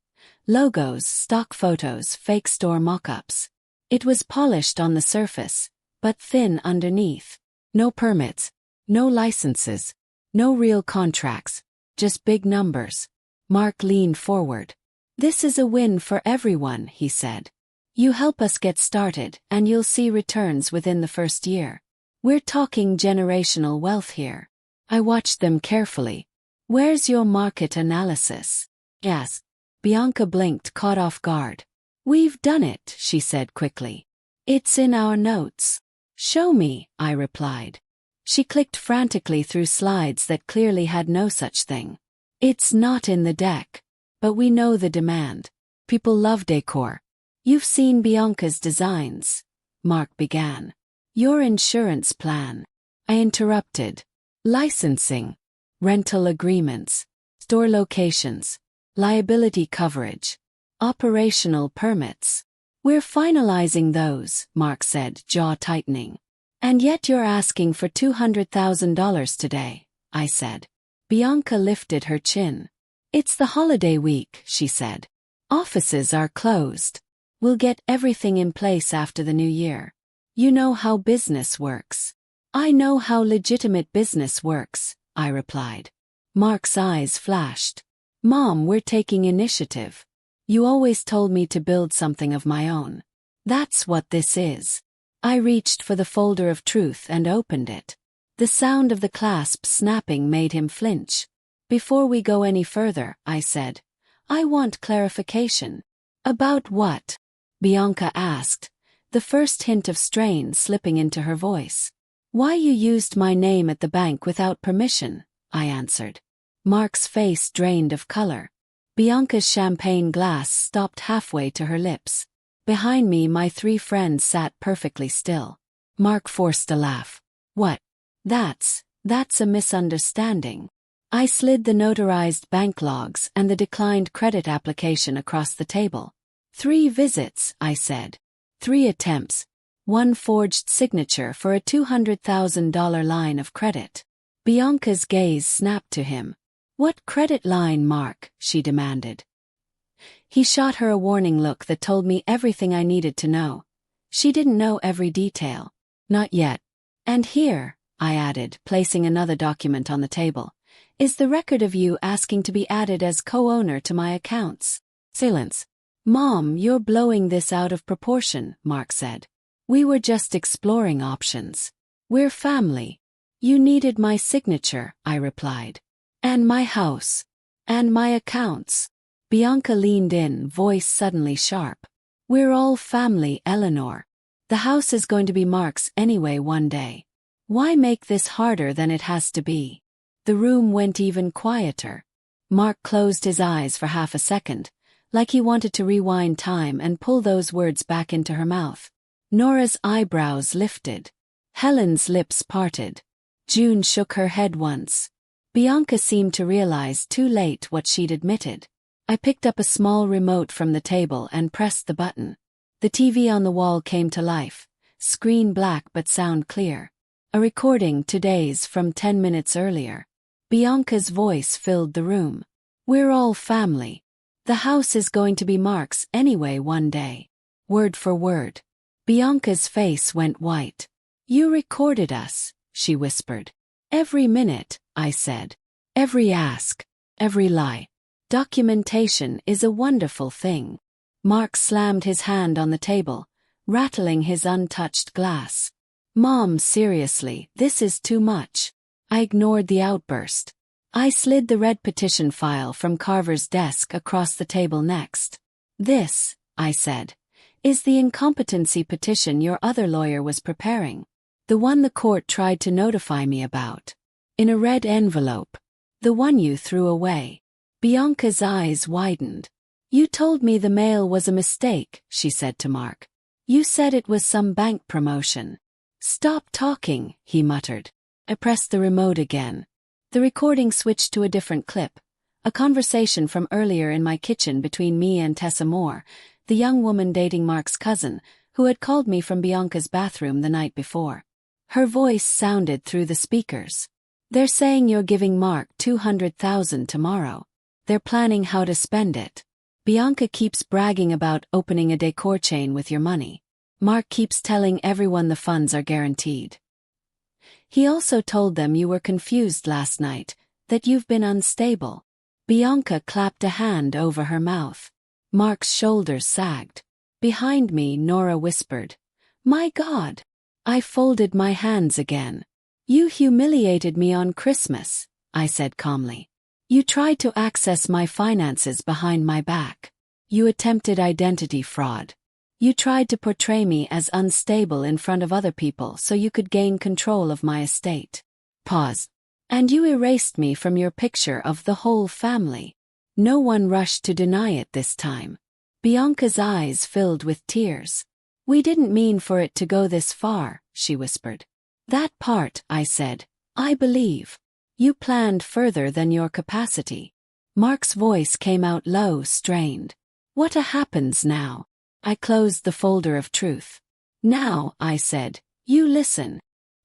Logos, stock photos, fake store mock-ups. It was polished on the surface, but thin underneath. No permits, no licenses, no real contracts, just big numbers. Mark leaned forward. "This is a win for everyone," he said. "You help us get started, and you'll see returns within the first year. We're talking generational wealth here." I watched them carefully. "Where's your market analysis?" "Yes." Bianca blinked, caught off guard. "We've done it," she said quickly. "It's in our notes." "Show me," I replied. She clicked frantically through slides that clearly had no such thing. "It's not in the deck. But we know the demand. People love decor. You've seen Bianca's designs," Mark began. "Your insurance plan." I interrupted. "Licensing, rental agreements, store locations, liability coverage, operational permits. We're finalizing those," Mark said, jaw tightening. "And yet you're asking for $200,000 today," I said. Bianca lifted her chin. "It's the holiday week," she said. "Offices are closed. We'll get everything in place after the new year. You know how business works." "I know how legitimate business works," I replied. Mark's eyes flashed. "Mom, we're taking initiative. You always told me to build something of my own. That's what this is." I reached for the folder of truth and opened it. The sound of the clasp snapping made him flinch. "Before we go any further," I said, "I want clarification." "About what?" Bianca asked, the first hint of strain slipping into her voice. "Why you used my name at the bank without permission," I answered. Mark's face drained of color. Bianca's champagne glass stopped halfway to her lips. Behind me, my 3 friends sat perfectly still. Mark forced a laugh. "What? That's a misunderstanding." I slid the notarized bank logs and the declined credit application across the table. 3 visits, I said. 3 attempts. 1 forged signature for a $200,000 line of credit. Bianca's gaze snapped to him. What credit line, Mark? She demanded. He shot her a warning look that told me everything I needed to know. She didn't know every detail. Not yet. And here, I added, placing another document on the table, is the record of you asking to be added as co-owner to my accounts. Silence. Mom, you're blowing this out of proportion, Mark said. We were just exploring options. We're family. You needed my signature, I replied. And my house. And my accounts. Bianca leaned in, voice suddenly sharp. We're all family, Eleanor. The house is going to be Mark's anyway one day. Why make this harder than it has to be? The room went even quieter. Mark closed his eyes for half a second, like he wanted to rewind time and pull those words back into her mouth. Nora's eyebrows lifted. Helen's lips parted. June shook her head once. Bianca seemed to realize too late what she'd admitted. I picked up a small remote from the table and pressed the button. The TV on the wall came to life, screen black but sound clear. A recording today's from 10 minutes earlier. Bianca's voice filled the room. We're all family. The house is going to be Mark's anyway one day. Word for word. Bianca's face went white. You recorded us, she whispered. Every minute, I said. Every ask. Every lie. Documentation is a wonderful thing. Mark slammed his hand on the table, rattling his untouched glass. Mom, seriously, this is too much. I ignored the outburst. I slid the red petition file from Carver's desk across the table next. This, I said, is the incompetency petition your other lawyer was preparing. The one the court tried to notify me about. In a red envelope. The one you threw away. Bianca's eyes widened. You told me the mail was a mistake, she said to Mark. You said it was some bank promotion. Stop talking, he muttered. I pressed the remote again. The recording switched to a different clip, a conversation from earlier in my kitchen between me and Tessa Moore, the young woman dating Mark's cousin, who had called me from Bianca's bathroom the night before. Her voice sounded through the speakers. They're saying you're giving Mark $200,000 tomorrow. They're planning how to spend it. Bianca keeps bragging about opening a decor chain with your money. Mark keeps telling everyone the funds are guaranteed. He also told them you were confused last night, that you've been unstable. Bianca clapped a hand over her mouth. Mark's shoulders sagged. Behind me, Nora whispered, My God! I folded my hands again. You humiliated me on Christmas, I said calmly. You tried to access my finances behind my back. You attempted identity fraud. You tried to portray me as unstable in front of other people so you could gain control of my estate. Pause. And you erased me from your picture of the whole family. No one rushed to deny it this time. Bianca's eyes filled with tears. We didn't mean for it to go this far, she whispered. That part, I said, I believe. You planned further than your capacity. Mark's voice came out low, strained. What happens now? I closed the folder of truth. Now, I said, you listen.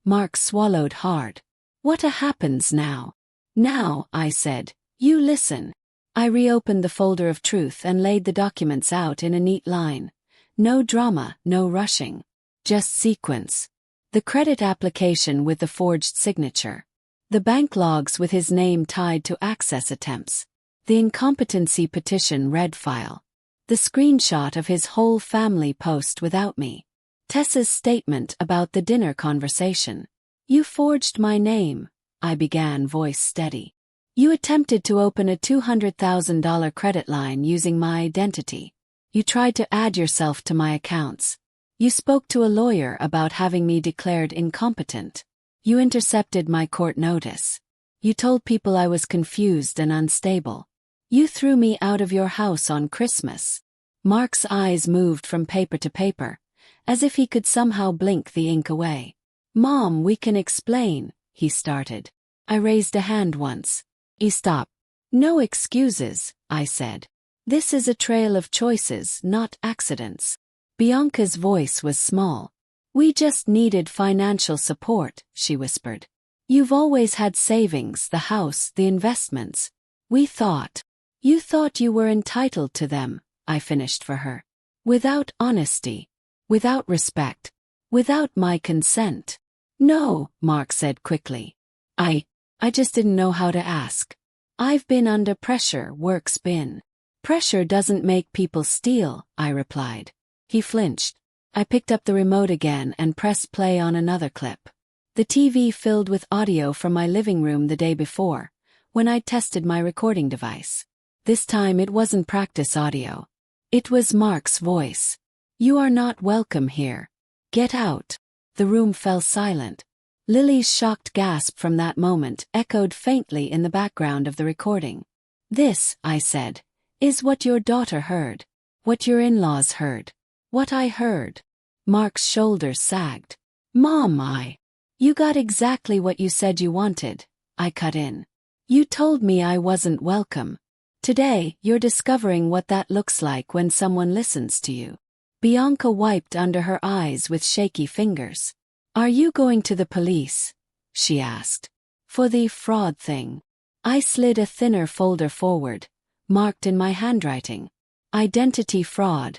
Mark swallowed hard. What happens now? Now, I said, you listen. I reopened the folder of truth and laid the documents out in a neat line. No drama, no rushing. Just sequence. The credit application with the forged signature. The bank logs with his name tied to access attempts. The incompetency petition red file. The screenshot of his whole family post without me. Tessa's statement about the dinner conversation. You forged my name, I began, voice steady. You attempted to open a $200,000 credit line using my identity. You tried to add yourself to my accounts. You spoke to a lawyer about having me declared incompetent. You intercepted my court notice. You told people I was confused and unstable. You threw me out of your house on Christmas. Mark's eyes moved from paper to paper, as if he could somehow blink the ink away. Mom, we can explain, he started. I raised a hand once. Stop. No excuses, I said. This is a trail of choices, not accidents. Bianca's voice was small. We just needed financial support, she whispered. You've always had savings, the house, the investments. You thought you were entitled to them, I finished for her. Without honesty. Without respect. Without my consent. No, Mark said quickly. I just didn't know how to ask. I've been under pressure, work's been. Pressure doesn't make people steal, I replied. He flinched. I picked up the remote again and pressed play on another clip. The TV filled with audio from my living room the day before, when I'd tested my recording device. This time it wasn't practice audio. It was Mark's voice. You are not welcome here. Get out. The room fell silent. Lily's shocked gasp from that moment echoed faintly in the background of the recording. This, I said, is what your daughter heard. What your in-laws heard. What I heard. Mark's shoulders sagged. Mom, You got exactly what you said you wanted, I cut in. You told me I wasn't welcome. Today, you're discovering what that looks like when someone listens to you. Bianca wiped under her eyes with shaky fingers. Are you going to the police? She asked. For the fraud thing. I slid a thinner folder forward, marked in my handwriting. Identity fraud.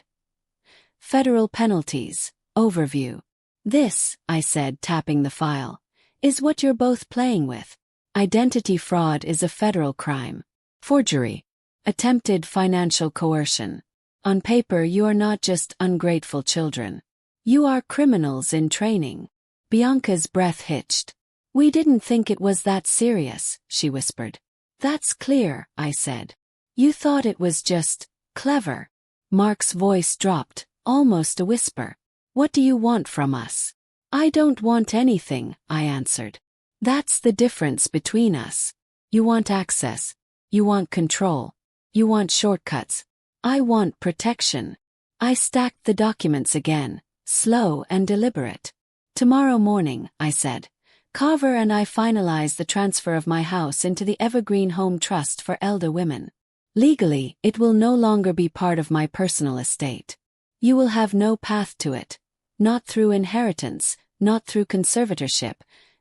Federal penalties. Overview. This, I said, tapping the file, is what you're both playing with. Identity fraud is a federal crime. Forgery. Attempted financial coercion. On paper, you are not just ungrateful children. You are criminals in training. Bianca's breath hitched. We didn't think it was that serious, she whispered. That's clear, I said. You thought it was just clever. Mark's voice dropped, almost a whisper. What do you want from us? I don't want anything, I answered. That's the difference between us. You want access. You want control. You want shortcuts. I want protection. I stacked the documents again, slow and deliberate. Tomorrow morning, I said, Carver and I finalize the transfer of my house into the Evergreen Home Trust for Elder Women. Legally, it will no longer be part of my personal estate. You will have no path to it. Not through inheritance, not through conservatorship,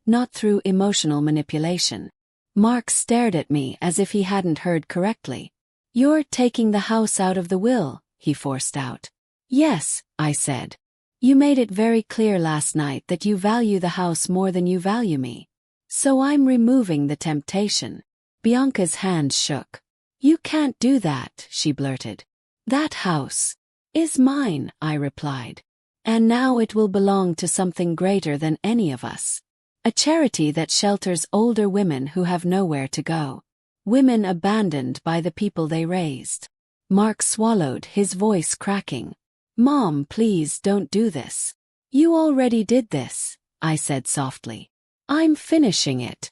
not through emotional manipulation. Mark stared at me as if he hadn't heard correctly. You're taking the house out of the will, he forced out. Yes, I said. You made it very clear last night that you value the house more than you value me. So I'm removing the temptation. Bianca's hands shook. You can't do that, she blurted. That house is mine, I replied. And now it will belong to something greater than any of us. A charity that shelters older women who have nowhere to go. Women abandoned by the people they raised. Mark swallowed, his voice cracking. Mom, please don't do this. You already did this, I said softly. I'm finishing it.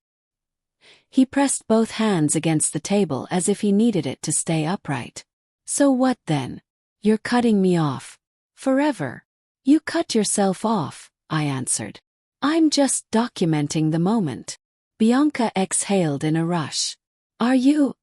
He pressed both hands against the table as if he needed it to stay upright. So what then? You're cutting me off. Forever. You cut yourself off, I answered. I'm just documenting the moment. Bianca exhaled in a rush. Are you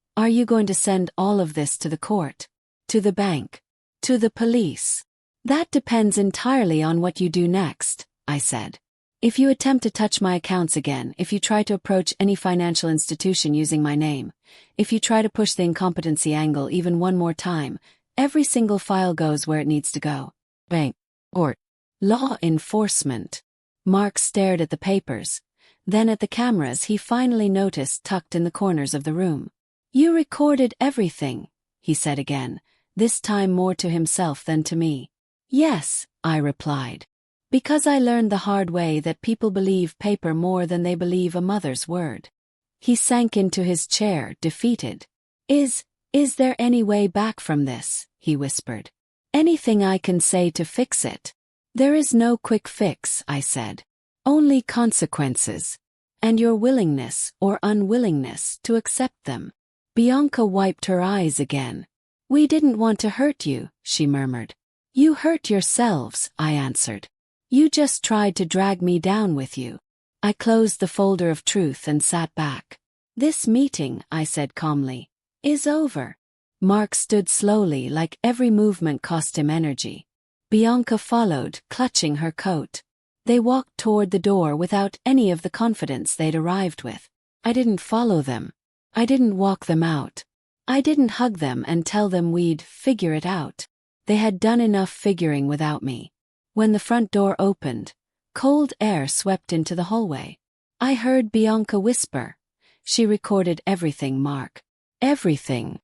going to send all of this to the court? To the bank? To the police? That depends entirely on what you do next, I said. If you attempt to touch my accounts again, if you try to approach any financial institution using my name, if you try to push the incompetency angle even one more time, every single file goes where it needs to go. Bank. Court. Law enforcement. Mark stared at the papers. Then at the cameras he finally noticed tucked in the corners of the room. You recorded everything, he said again, this time more to himself than to me. Yes, I replied. Because I learned the hard way that people believe paper more than they believe a mother's word. He sank into his chair, defeated. Is there any way back from this? He whispered. Anything I can say to fix it? There is no quick fix, I said. Only consequences. And your willingness or unwillingness to accept them. Bianca wiped her eyes again. We didn't want to hurt you, she murmured. You hurt yourselves, I answered. You just tried to drag me down with you. I closed the folder of truth and sat back. "This meeting," I said calmly, "is over." Mark stood slowly, like every movement cost him energy. Bianca followed, clutching her coat. They walked toward the door without any of the confidence they'd arrived with. I didn't follow them. I didn't walk them out. I didn't hug them and tell them we'd figure it out. They had done enough figuring without me. When the front door opened, cold air swept into the hallway. I heard Bianca whisper, "She recorded everything, Mark. Everything."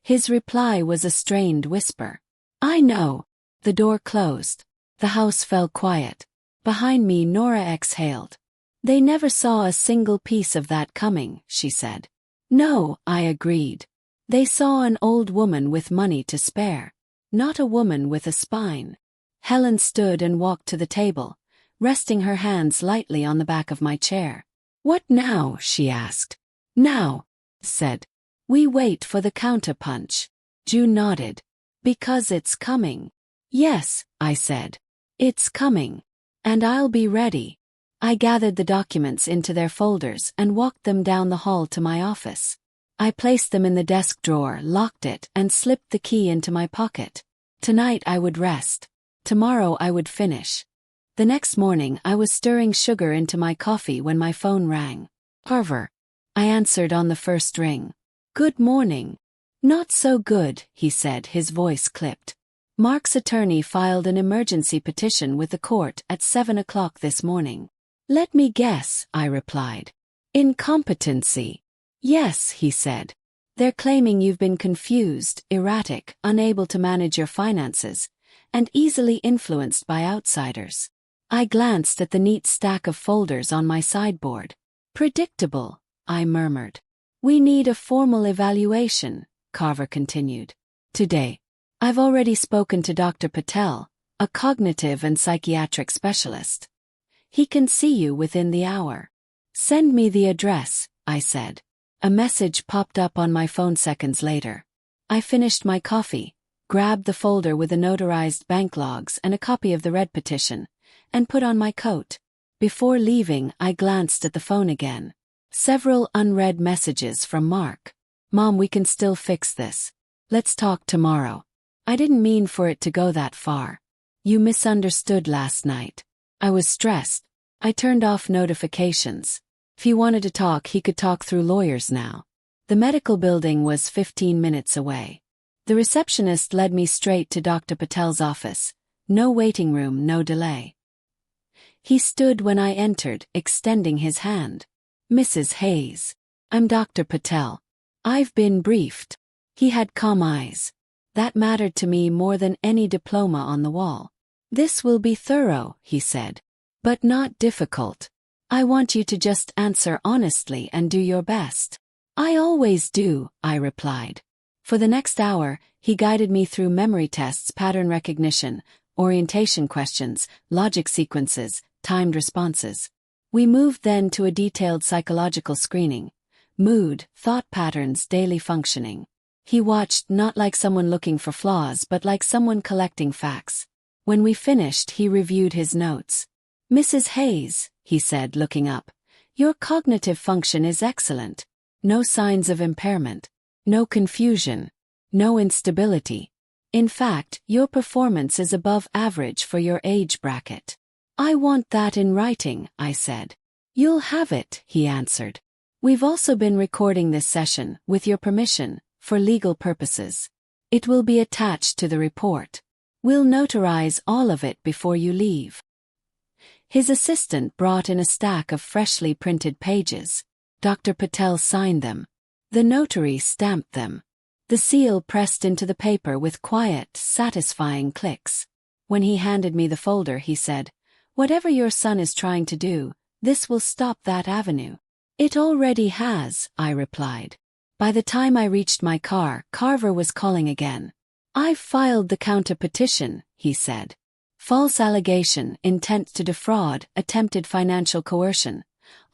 His reply was a strained whisper. "I know." The door closed. The house fell quiet. Behind me, Nora exhaled. "They never saw a single piece of that coming," she said. "No," I agreed. "They saw an old woman with money to spare, not a woman with a spine." Helen stood and walked to the table, resting her hands lightly on the back of my chair. "What now?" she asked. "Now," said. "We wait for the counterpunch." June nodded. "Because it's coming." "Yes," I said. "It's coming. And I'll be ready." I gathered the documents into their folders and walked them down the hall to my office. I placed them in the desk drawer, locked it, and slipped the key into my pocket. Tonight I would rest. Tomorrow I would finish. The next morning I was stirring sugar into my coffee when my phone rang. "Carver." I answered on the first ring. "Good morning." "Not so good," he said, his voice clipped. "Mark's attorney filed an emergency petition with the court at 7 o'clock this morning." "Let me guess," I replied. "Incompetency." "Yes," he said. "They're claiming you've been confused, erratic, unable to manage your finances, and easily influenced by outsiders." I glanced at the neat stack of folders on my sideboard. "Predictable," I murmured. "We need a formal evaluation," Carver continued. "Today. I've already spoken to Dr. Patel, a cognitive and psychiatric specialist. He can see you within the hour." "Send me the address," I said. A message popped up on my phone seconds later. I finished my coffee, grabbed the folder with the notarized bank logs and a copy of the red petition, and put on my coat. Before leaving, I glanced at the phone again. Several unread messages from Mark. "Mom, we can still fix this. Let's talk tomorrow. I didn't mean for it to go that far. You misunderstood last night." I was stressed. I turned off notifications. If he wanted to talk, he could talk through lawyers now. The medical building was 15 minutes away. The receptionist led me straight to Dr. Patel's office. No waiting room, no delay. He stood when I entered, extending his hand. "Mrs. Hayes. I'm Dr. Patel. I've been briefed." He had calm eyes. That mattered to me more than any diploma on the wall. "This will be thorough," he said. "But not difficult. I want you to just answer honestly and do your best." "I always do," I replied. For the next hour, he guided me through memory tests, pattern recognition, orientation questions, logic sequences, timed responses. We moved then to a detailed psychological screening. Mood, thought patterns, daily functioning. He watched not like someone looking for flaws but like someone collecting facts. When we finished, he reviewed his notes. "Mrs. Hayes," he said, looking up, "your cognitive function is excellent. No signs of impairment. No confusion. No instability. In fact, your performance is above average for your age bracket." "I want that in writing," I said. "You'll have it," he answered. "We've also been recording this session, with your permission, for legal purposes. It will be attached to the report. We'll notarize all of it before you leave." His assistant brought in a stack of freshly printed pages. Dr. Patel signed them. The notary stamped them. The seal pressed into the paper with quiet, satisfying clicks. When he handed me the folder, he said, "Whatever your son is trying to do, this will stop that avenue." "It already has," I replied. By the time I reached my car, Carver was calling again. "I've filed the counter petition," he said. "False allegation, intent to defraud, attempted financial coercion.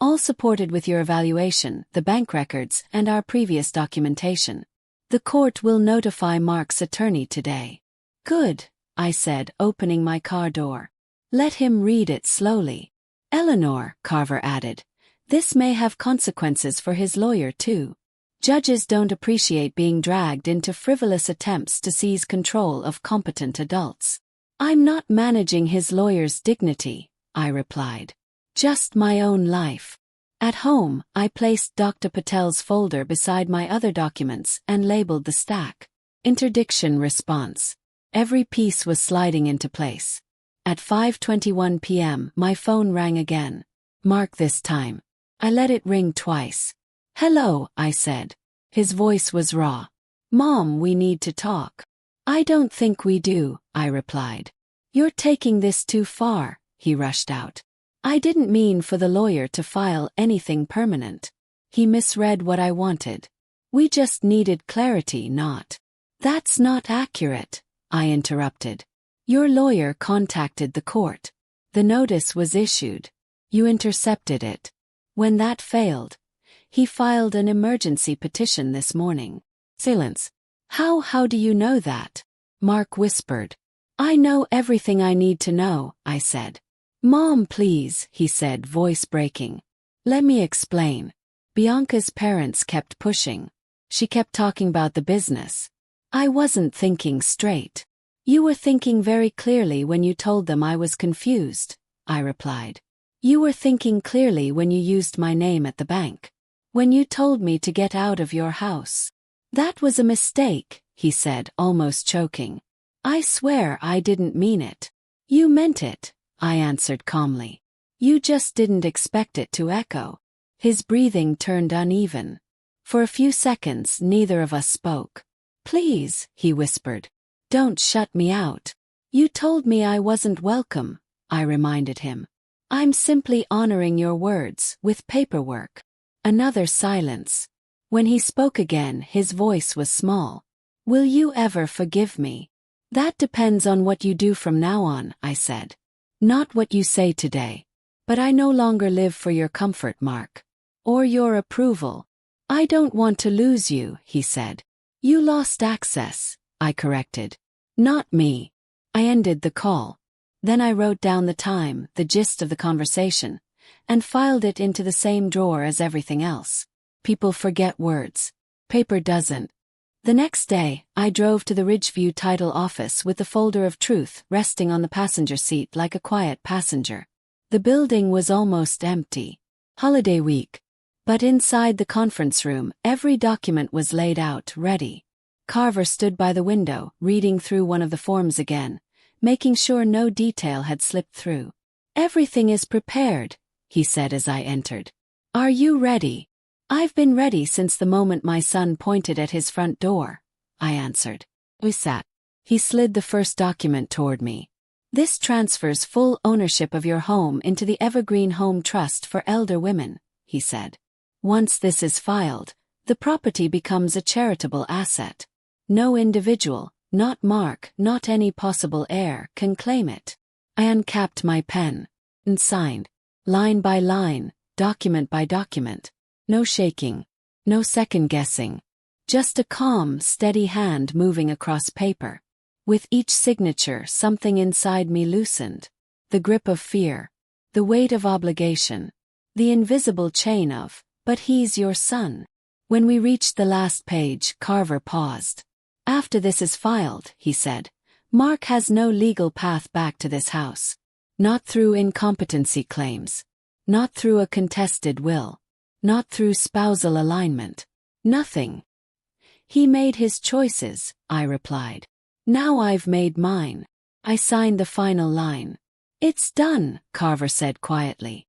All supported with your evaluation, the bank records, and our previous documentation. The court will notify Mark's attorney today." "Good," I said, opening my car door. "Let him read it slowly." "Eleanor," Carver added, This may have consequences for his lawyer too. Judges don't appreciate being dragged into frivolous attempts to seize control of competent adults. I'm not managing his lawyer's dignity, I replied. Just my own life. At home, I placed Dr. Patel's folder beside my other documents and labeled the stack. Interdiction response. Every piece was sliding into place. At 5:21 p.m., my phone rang again. Mark this time. I let it ring twice. "Hello," I said. His voice was raw. "Mom, we need to talk." "I don't think we do," I replied. "You're taking this too far," he rushed out. "I didn't mean for the lawyer to file anything permanent. He misread what I wanted. We just needed clarity, not." "That's not accurate," I interrupted. "Your lawyer contacted the court. The notice was issued. You intercepted it. When that failed, he filed an emergency petition this morning." Silence. How do you know that?" Mark whispered. "I know everything I need to know," I said. "Mom, please," he said, voice breaking. "Let me explain." Bianca's parents kept pushing. She kept talking about the business. I wasn't thinking straight. "You were thinking very clearly when you told them I was confused," I replied. "You were thinking clearly when you used my name at the bank. When you told me to get out of your house." "That was a mistake," he said, almost choking. "I swear I didn't mean it." "You meant it," I answered calmly. "You just didn't expect it to echo." His breathing turned uneven. For a few seconds neither of us spoke. "Please," he whispered. "Don't shut me out." "You told me I wasn't welcome," I reminded him. "I'm simply honoring your words with paperwork." Another silence. When he spoke again, his voice was small. "Will you ever forgive me?" "That depends on what you do from now on," I said. "Not what you say today. But I no longer live for your comfort, Mark. Or your approval." "I don't want to lose you," he said. "You lost access," I corrected. "Not me." I ended the call. Then I wrote down the time, the gist of the conversation, and filed it into the same drawer as everything else. People forget words. Paper doesn't. The next day, I drove to the Ridgeview title office with the folder of truth resting on the passenger seat like a quiet passenger. The building was almost empty. Holiday week. But inside the conference room, every document was laid out, ready. Carver stood by the window, reading through one of the forms again, making sure no detail had slipped through. "Everything is prepared," he said as I entered. "Are you ready?" "I've been ready since the moment my son pointed at his front door," I answered. We sat. He slid the first document toward me. "This transfers full ownership of your home into the Evergreen Home Trust for Elder Women," he said. "Once this is filed, the property becomes a charitable asset. No individual, not Mark, not any possible heir, can claim it." I uncapped my pen and signed, line by line, document by document. No shaking, no second-guessing. Just a calm, steady hand moving across paper. With each signature, something inside me loosened. The grip of fear. The weight of obligation. The invisible chain of, "But he's your son." When we reached the last page, Carver paused. "After this is filed," he said, "Mark has no legal path back to this house. Not through incompetency claims. Not through a contested will. Not through spousal alignment. Nothing. He made his choices," I replied. "Now I've made mine." I signed the final line. "It's done," Carver said quietly.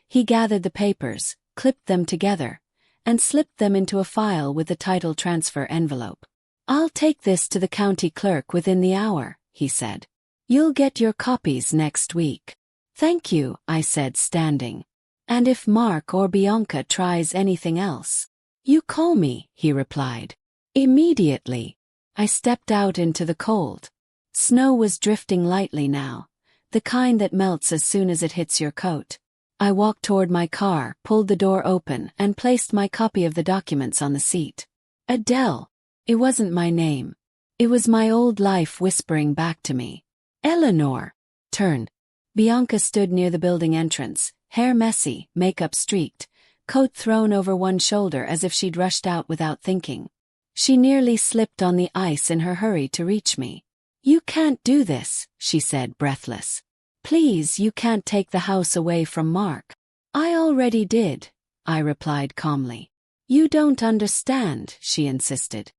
He gathered the papers, clipped them together, and slipped them into a file with the title transfer envelope. "I'll take this to the county clerk within the hour," he said. "You'll get your copies next week." "Thank you," I said, standing. "And if Mark or Bianca tries anything else, you call me," he replied. Immediately. I stepped out into the cold. Snow was drifting lightly now, the kind that melts as soon as it hits your coat. I walked toward my car, pulled the door open, and placed my copy of the documents on the seat. Adele. It wasn't my name. It was my old life whispering back to me. Eleanor. Turned. Bianca stood near the building entrance, hair messy, makeup streaked, coat thrown over one shoulder as if she'd rushed out without thinking. She nearly slipped on the ice in her hurry to reach me. "You can't do this," she said, breathless. "Please, you can't take the house away from Mark." "I already did," I replied calmly. "You don't understand," she insisted.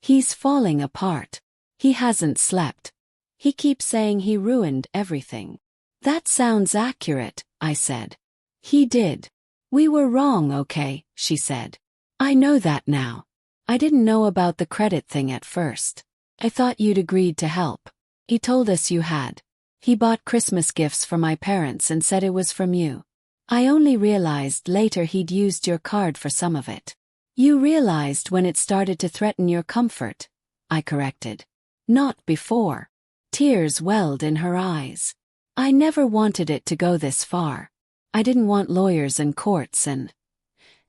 "He's falling apart. He hasn't slept. He keeps saying he ruined everything." "That sounds accurate," I said. "He did. We were wrong, okay," she said. "I know that now. I didn't know about the credit thing at first. I thought you'd agreed to help. He told us you had. He bought Christmas gifts for my parents and said it was from you. I only realized later he'd used your card for some of it." "You realized when it started to threaten your comfort," I corrected. "Not before." Tears welled in her eyes. "I never wanted it to go this far. I didn't want lawyers and courts and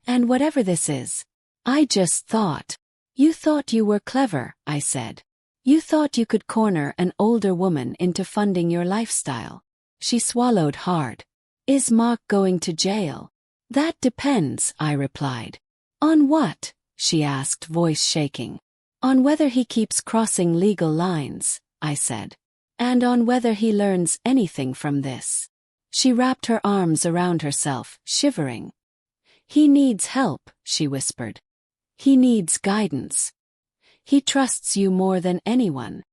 whatever this is. I just thought." "You thought you were clever," I said. "You thought you could corner an older woman into funding your lifestyle." She swallowed hard. "Is Mark going to jail?" "That depends," I replied. "On what?" she asked, voice shaking. "On whether he keeps crossing legal lines," I said. "And on whether he learns anything from this." She wrapped her arms around herself, shivering. "He needs help," she whispered. "He needs guidance. He trusts you more than anyone."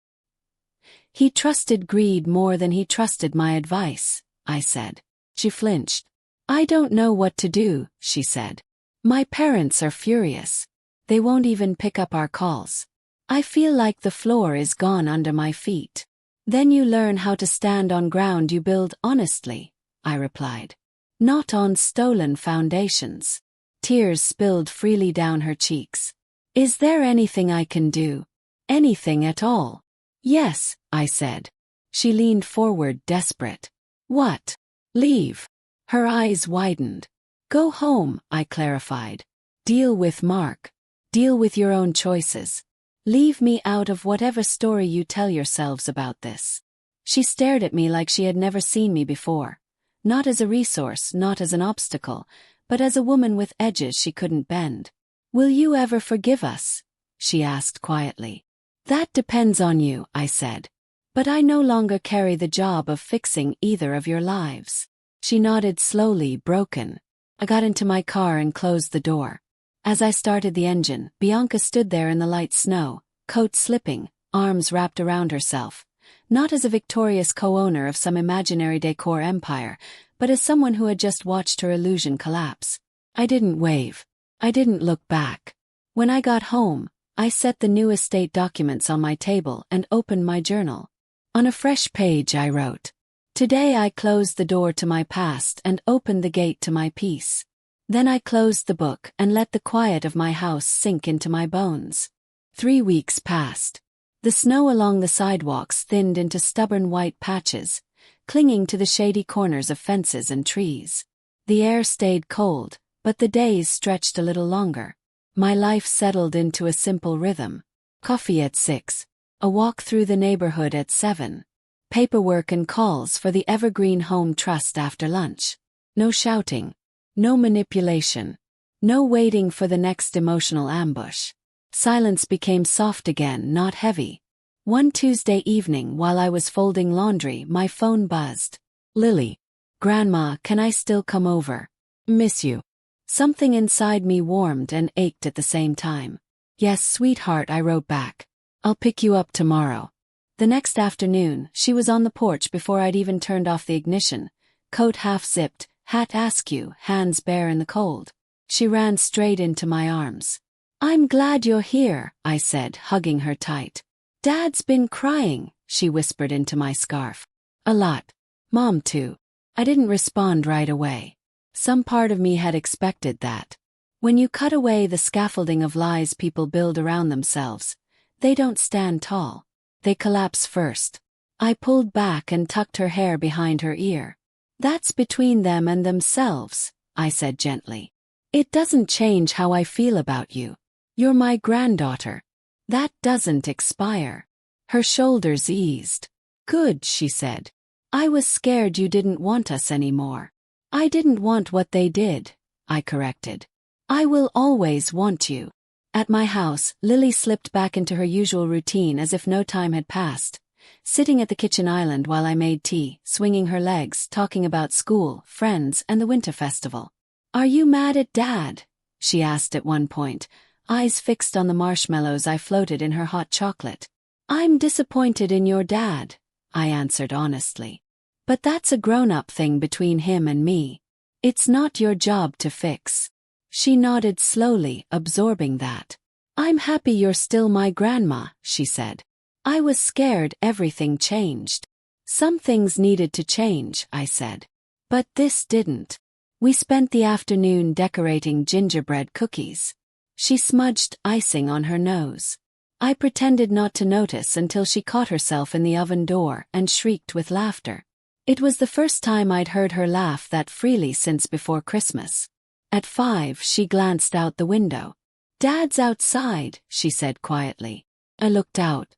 "He trusted greed more than he trusted my advice," I said. She flinched. "I don't know what to do," she said. "My parents are furious. They won't even pick up our calls. I feel like the floor is gone under my feet." "Then you learn how to stand on ground you build honestly," I replied. "Not on stolen foundations." Tears spilled freely down her cheeks. "Is there anything I can do? Anything at all?" "Yes," I said. She leaned forward, desperate. "What?" "Leave." Her eyes widened. "Go home," I clarified. "Deal with Mark. Deal with your own choices. Leave me out of whatever story you tell yourselves about this." She stared at me like she had never seen me before. Not as a resource, not as an obstacle, but as a woman with edges she couldn't bend. "Will you ever forgive us?" she asked quietly. "That depends on you," I said. "But I no longer carry the job of fixing either of your lives." She nodded slowly, broken. I got into my car and closed the door. As I started the engine, Bianca stood there in the light snow, coat slipping, arms wrapped around herself, not as a victorious co-owner of some imaginary decor empire, but as someone who had just watched her illusion collapse. I didn't wave. I didn't look back. When I got home, I set the new estate documents on my table and opened my journal. On a fresh page I wrote, "Today I closed the door to my past and opened the gate to my peace." Then I closed the book and let the quiet of my house sink into my bones. 3 weeks passed. The snow along the sidewalks thinned into stubborn white patches, clinging to the shady corners of fences and trees. The air stayed cold, but the days stretched a little longer. My life settled into a simple rhythm. Coffee at 6. A walk through the neighborhood at 7. Paperwork and calls for the Evergreen Home Trust after lunch. No shouting. No manipulation. No waiting for the next emotional ambush. Silence became soft again, not heavy. One Tuesday evening while I was folding laundry, my phone buzzed. "Lily. Grandma, can I still come over? Miss you." Something inside me warmed and ached at the same time. "Yes, sweetheart," I wrote back. "I'll pick you up tomorrow." The next afternoon, she was on the porch before I'd even turned off the ignition, coat half-zipped, hat askew, hands bare in the cold. She ran straight into my arms. "I'm glad you're here," I said, hugging her tight. "Dad's been crying," she whispered into my scarf. "A lot. Mom too." I didn't respond right away. Some part of me had expected that. When you cut away the scaffolding of lies people build around themselves, they don't stand tall. They collapse first. I pulled back and tucked her hair behind her ear. "That's between them and themselves," I said gently. "It doesn't change how I feel about you. You're my granddaughter. That doesn't expire." Her shoulders eased. "Good," she said. I was scared you didn't want us anymore. I didn't want what they did, I corrected. I will always want you. At my house, Lily slipped back into her usual routine as if no time had passed, sitting at the kitchen island while I made tea, swinging her legs, talking about school, friends, and the winter festival. Are you mad at Dad? She asked at one point, eyes fixed on the marshmallows I floated in her hot chocolate. I'm disappointed in your dad, I answered honestly. But that's a grown-up thing between him and me. It's not your job to fix. She nodded slowly, absorbing that. I'm happy you're still my grandma, she said. I was scared everything changed. Some things needed to change, I said. But this didn't. We spent the afternoon decorating gingerbread cookies. She smudged icing on her nose. I pretended not to notice until she caught herself in the oven door and shrieked with laughter. It was the first time I'd heard her laugh that freely since before Christmas. At 5, she glanced out the window. Dad's outside, she said quietly. I looked out.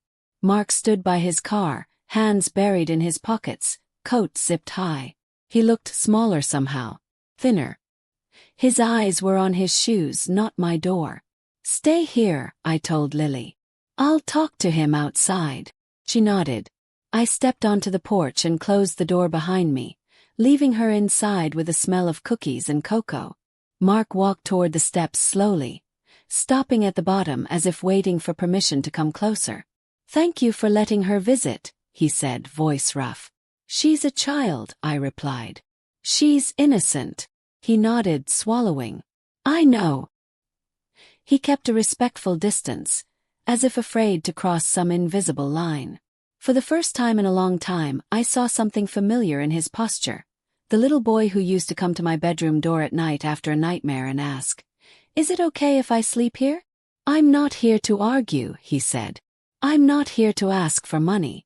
Mark stood by his car, hands buried in his pockets, coat zipped high. He looked smaller somehow, thinner. His eyes were on his shoes, not my door. Stay here, I told Lily. I'll talk to him outside. She nodded. I stepped onto the porch and closed the door behind me, leaving her inside with the smell of cookies and cocoa. Mark walked toward the steps slowly, stopping at the bottom as if waiting for permission to come closer. Thank you for letting her visit, he said, voice rough. She's a child, I replied. She's innocent. He nodded, swallowing. I know. He kept a respectful distance, as if afraid to cross some invisible line. For the first time in a long time, I saw something familiar in his posture. The little boy who used to come to my bedroom door at night after a nightmare and ask, "Is it okay if I sleep here?" I'm not here to argue, he said. I'm not here to ask for money.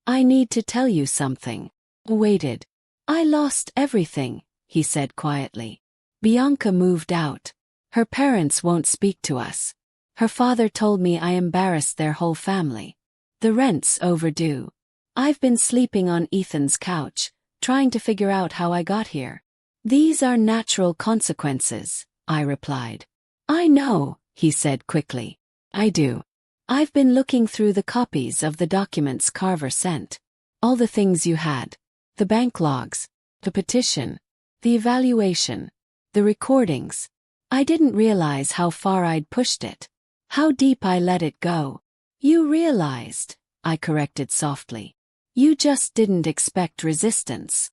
I need to tell you something. Waited. I lost everything, he said quietly. Bianca moved out. Her parents won't speak to us. Her father told me I embarrassed their whole family. The rent's overdue. I've been sleeping on Ethan's couch, trying to figure out how I got here. These are natural consequences, I replied. I know, he said quickly. I do. I've been looking through the copies of the documents Carver sent. All the things you had. The bank logs. The petition. The evaluation. The recordings. I didn't realize how far I'd pushed it. How deep I let it go. You realized, I corrected softly. You just didn't expect resistance.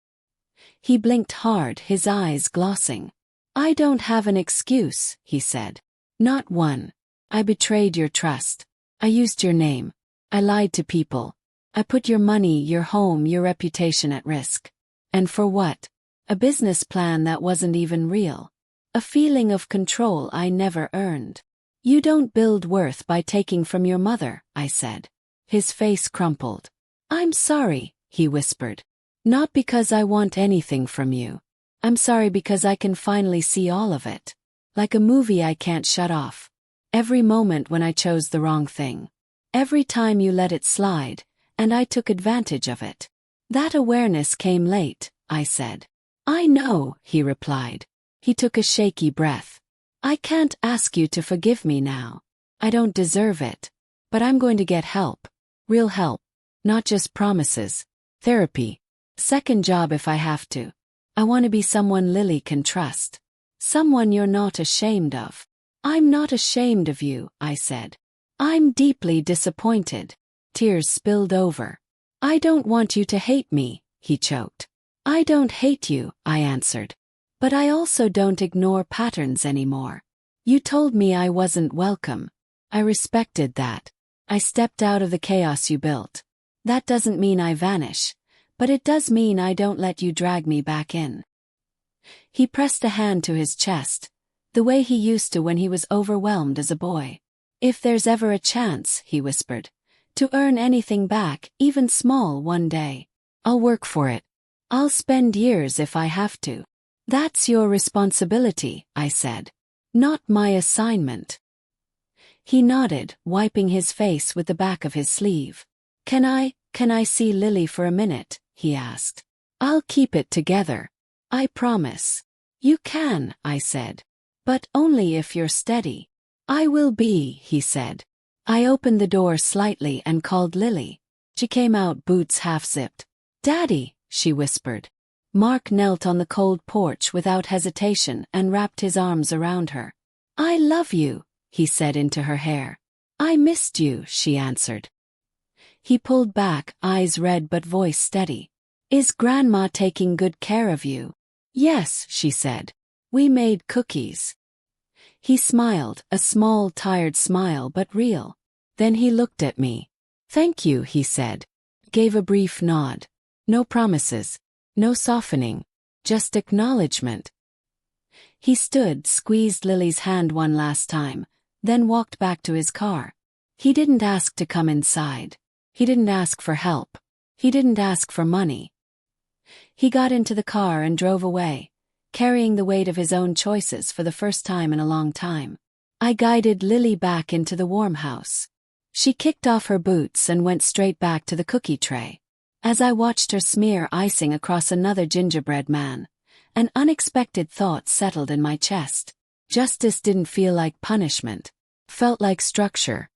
He blinked hard, his eyes glossing. I don't have an excuse, he said. Not one. I betrayed your trust. I used your name. I lied to people. I put your money, your home, your reputation at risk. And for what? A business plan that wasn't even real. A feeling of control I never earned. You don't build worth by taking from your mother, I said. His face crumpled. I'm sorry, he whispered. Not because I want anything from you. I'm sorry because I can finally see all of it. Like a movie I can't shut off. Every moment when I chose the wrong thing. Every time you let it slide, and I took advantage of it. That awareness came late, I said. I know, he replied. He took a shaky breath. I can't ask you to forgive me now. I don't deserve it. But I'm going to get help. Real help. Not just promises. Therapy. Second job if I have to. I want to be someone Lily can trust. Someone you're not ashamed of. I'm not ashamed of you, I said. I'm deeply disappointed. Tears spilled over. I don't want you to hate me, he choked. I don't hate you, I answered. But I also don't ignore patterns anymore. You told me I wasn't welcome. I respected that. I stepped out of the chaos you built. That doesn't mean I vanish, but it does mean I don't let you drag me back in. He pressed a hand to his chest, the way he used to when he was overwhelmed as a boy. If there's ever a chance, he whispered, to earn anything back, even small one day, I'll work for it. I'll spend years if I have to. That's your responsibility, I said. Not my assignment. He nodded, wiping his face with the back of his sleeve. Can I see Lily for a minute? he asked. I'll keep it together. I promise. You can, I said. But only if you're steady. I will be, he said. I opened the door slightly and called Lily. She came out, boots half-zipped. Daddy, she whispered. Mark knelt on the cold porch without hesitation and wrapped his arms around her. I love you, he said into her hair. I missed you, she answered. He pulled back, eyes red but voice steady. Is Grandma taking good care of you? Yes, she said. We made cookies. He smiled, a small, tired smile but real. Then he looked at me. Thank you, he said. Gave a brief nod. No promises. No softening. Just acknowledgement. He stood, squeezed Lily's hand one last time, then walked back to his car. He didn't ask to come inside. He didn't ask for help. He didn't ask for money. He got into the car and drove away, carrying the weight of his own choices for the first time in a long time. I guided Lily back into the warm house. She kicked off her boots and went straight back to the cookie tray. As I watched her smear icing across another gingerbread man, an unexpected thought settled in my chest. Justice didn't feel like punishment. Felt like structure.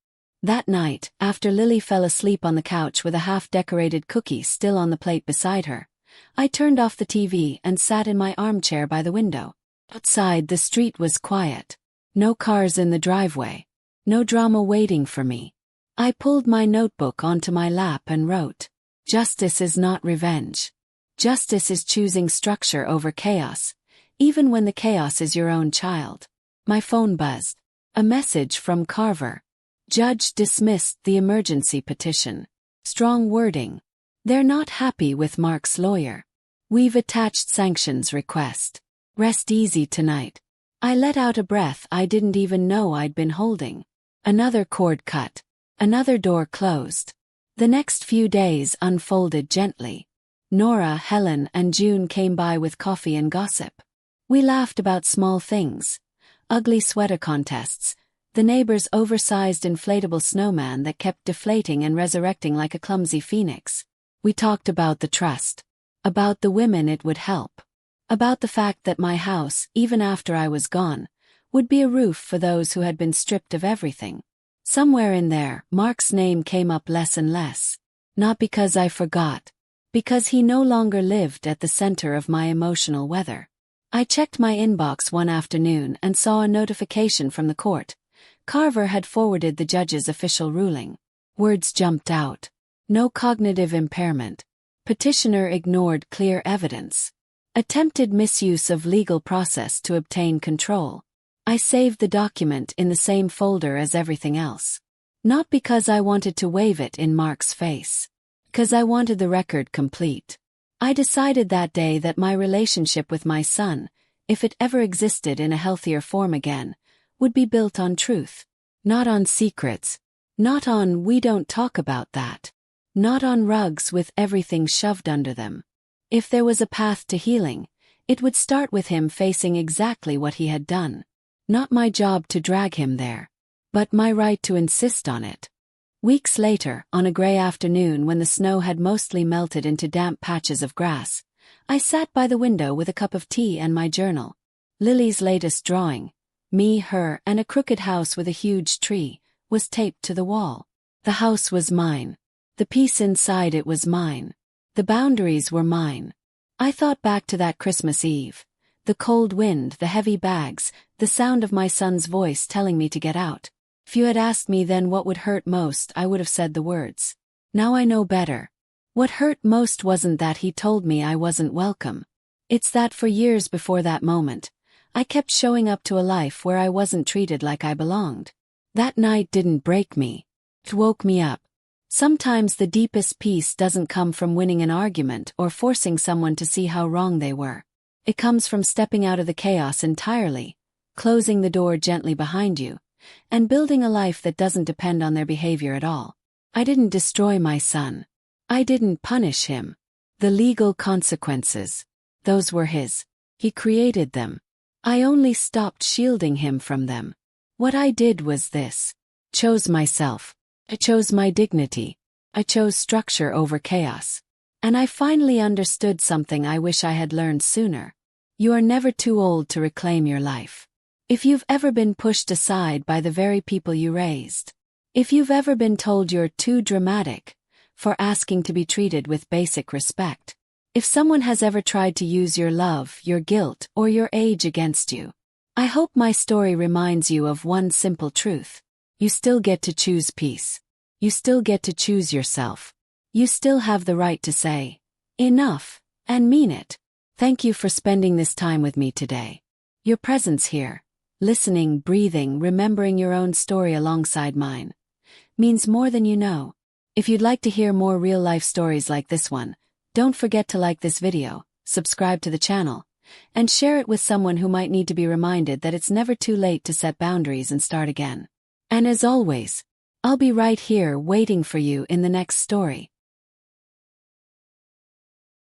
That night, after Lily fell asleep on the couch with a half-decorated cookie still on the plate beside her, I turned off the TV and sat in my armchair by the window. Outside, the street was quiet. No cars in the driveway. No drama waiting for me. I pulled my notebook onto my lap and wrote, Justice is not revenge. Justice is choosing structure over chaos, even when the chaos is your own child. My phone buzzed. A message from Carver. Judge dismissed the emergency petition. Strong wording. They're not happy with Mark's lawyer. We've attached sanctions request. Rest easy tonight. I let out a breath I didn't even know I'd been holding. Another cord cut. Another door closed. The next few days unfolded gently. Nora, Helen, and June came by with coffee and gossip. We laughed about small things. Ugly sweater contests. The neighbor's oversized inflatable snowman that kept deflating and resurrecting like a clumsy phoenix. We talked about the trust. About the women it would help. About the fact that my house, even after I was gone, would be a roof for those who had been stripped of everything. Somewhere in there, Mark's name came up less and less. Not because I forgot. Because he no longer lived at the center of my emotional weather. I checked my inbox one afternoon and saw a notification from the court. Carver had forwarded the judge's official ruling. Words jumped out. No cognitive impairment. Petitioner ignored clear evidence. Attempted misuse of legal process to obtain control. I saved the document in the same folder as everything else. Not because I wanted to wave it in Mark's face. Because I wanted the record complete. I decided that day that my relationship with my son, if it ever existed in a healthier form again, would be built on truth. Not on secrets. Not on we don't talk about that. Not on rugs with everything shoved under them. If there was a path to healing, it would start with him facing exactly what he had done. Not my job to drag him there. But my right to insist on it. Weeks later, on a gray afternoon when the snow had mostly melted into damp patches of grass, I sat by the window with a cup of tea and my journal. Lily's latest drawing, me, her, and a crooked house with a huge tree, was taped to the wall. The house was mine. The piece inside it was mine. The boundaries were mine. I thought back to that Christmas Eve. The cold wind, the heavy bags, the sound of my son's voice telling me to get out. If you had asked me then what would hurt most, I would have said the words. Now I know better. What hurt most wasn't that he told me I wasn't welcome. It's that for years before that moment, I kept showing up to a life where I wasn't treated like I belonged. That night didn't break me. It woke me up. Sometimes the deepest peace doesn't come from winning an argument or forcing someone to see how wrong they were. It comes from stepping out of the chaos entirely, closing the door gently behind you, and building a life that doesn't depend on their behavior at all. I didn't destroy my son. I didn't punish him. The legal consequences, those were his. He created them. I only stopped shielding him from them. What I did was this. Chose myself. I chose my dignity. I chose structure over chaos. And I finally understood something I wish I had learned sooner. You are never too old to reclaim your life. If you've ever been pushed aside by the very people you raised. If you've ever been told you're too dramatic for asking to be treated with basic respect. If someone has ever tried to use your love, your guilt, or your age against you. I hope my story reminds you of one simple truth. You still get to choose peace. You still get to choose yourself. You still have the right to say, enough, and mean it. Thank you for spending this time with me today. Your presence here, listening, breathing, remembering your own story alongside mine, means more than you know. If you'd like to hear more real-life stories like this one, don't forget to like this video, subscribe to the channel, and share it with someone who might need to be reminded that it's never too late to set boundaries and start again. And as always, I'll be right here waiting for you in the next story.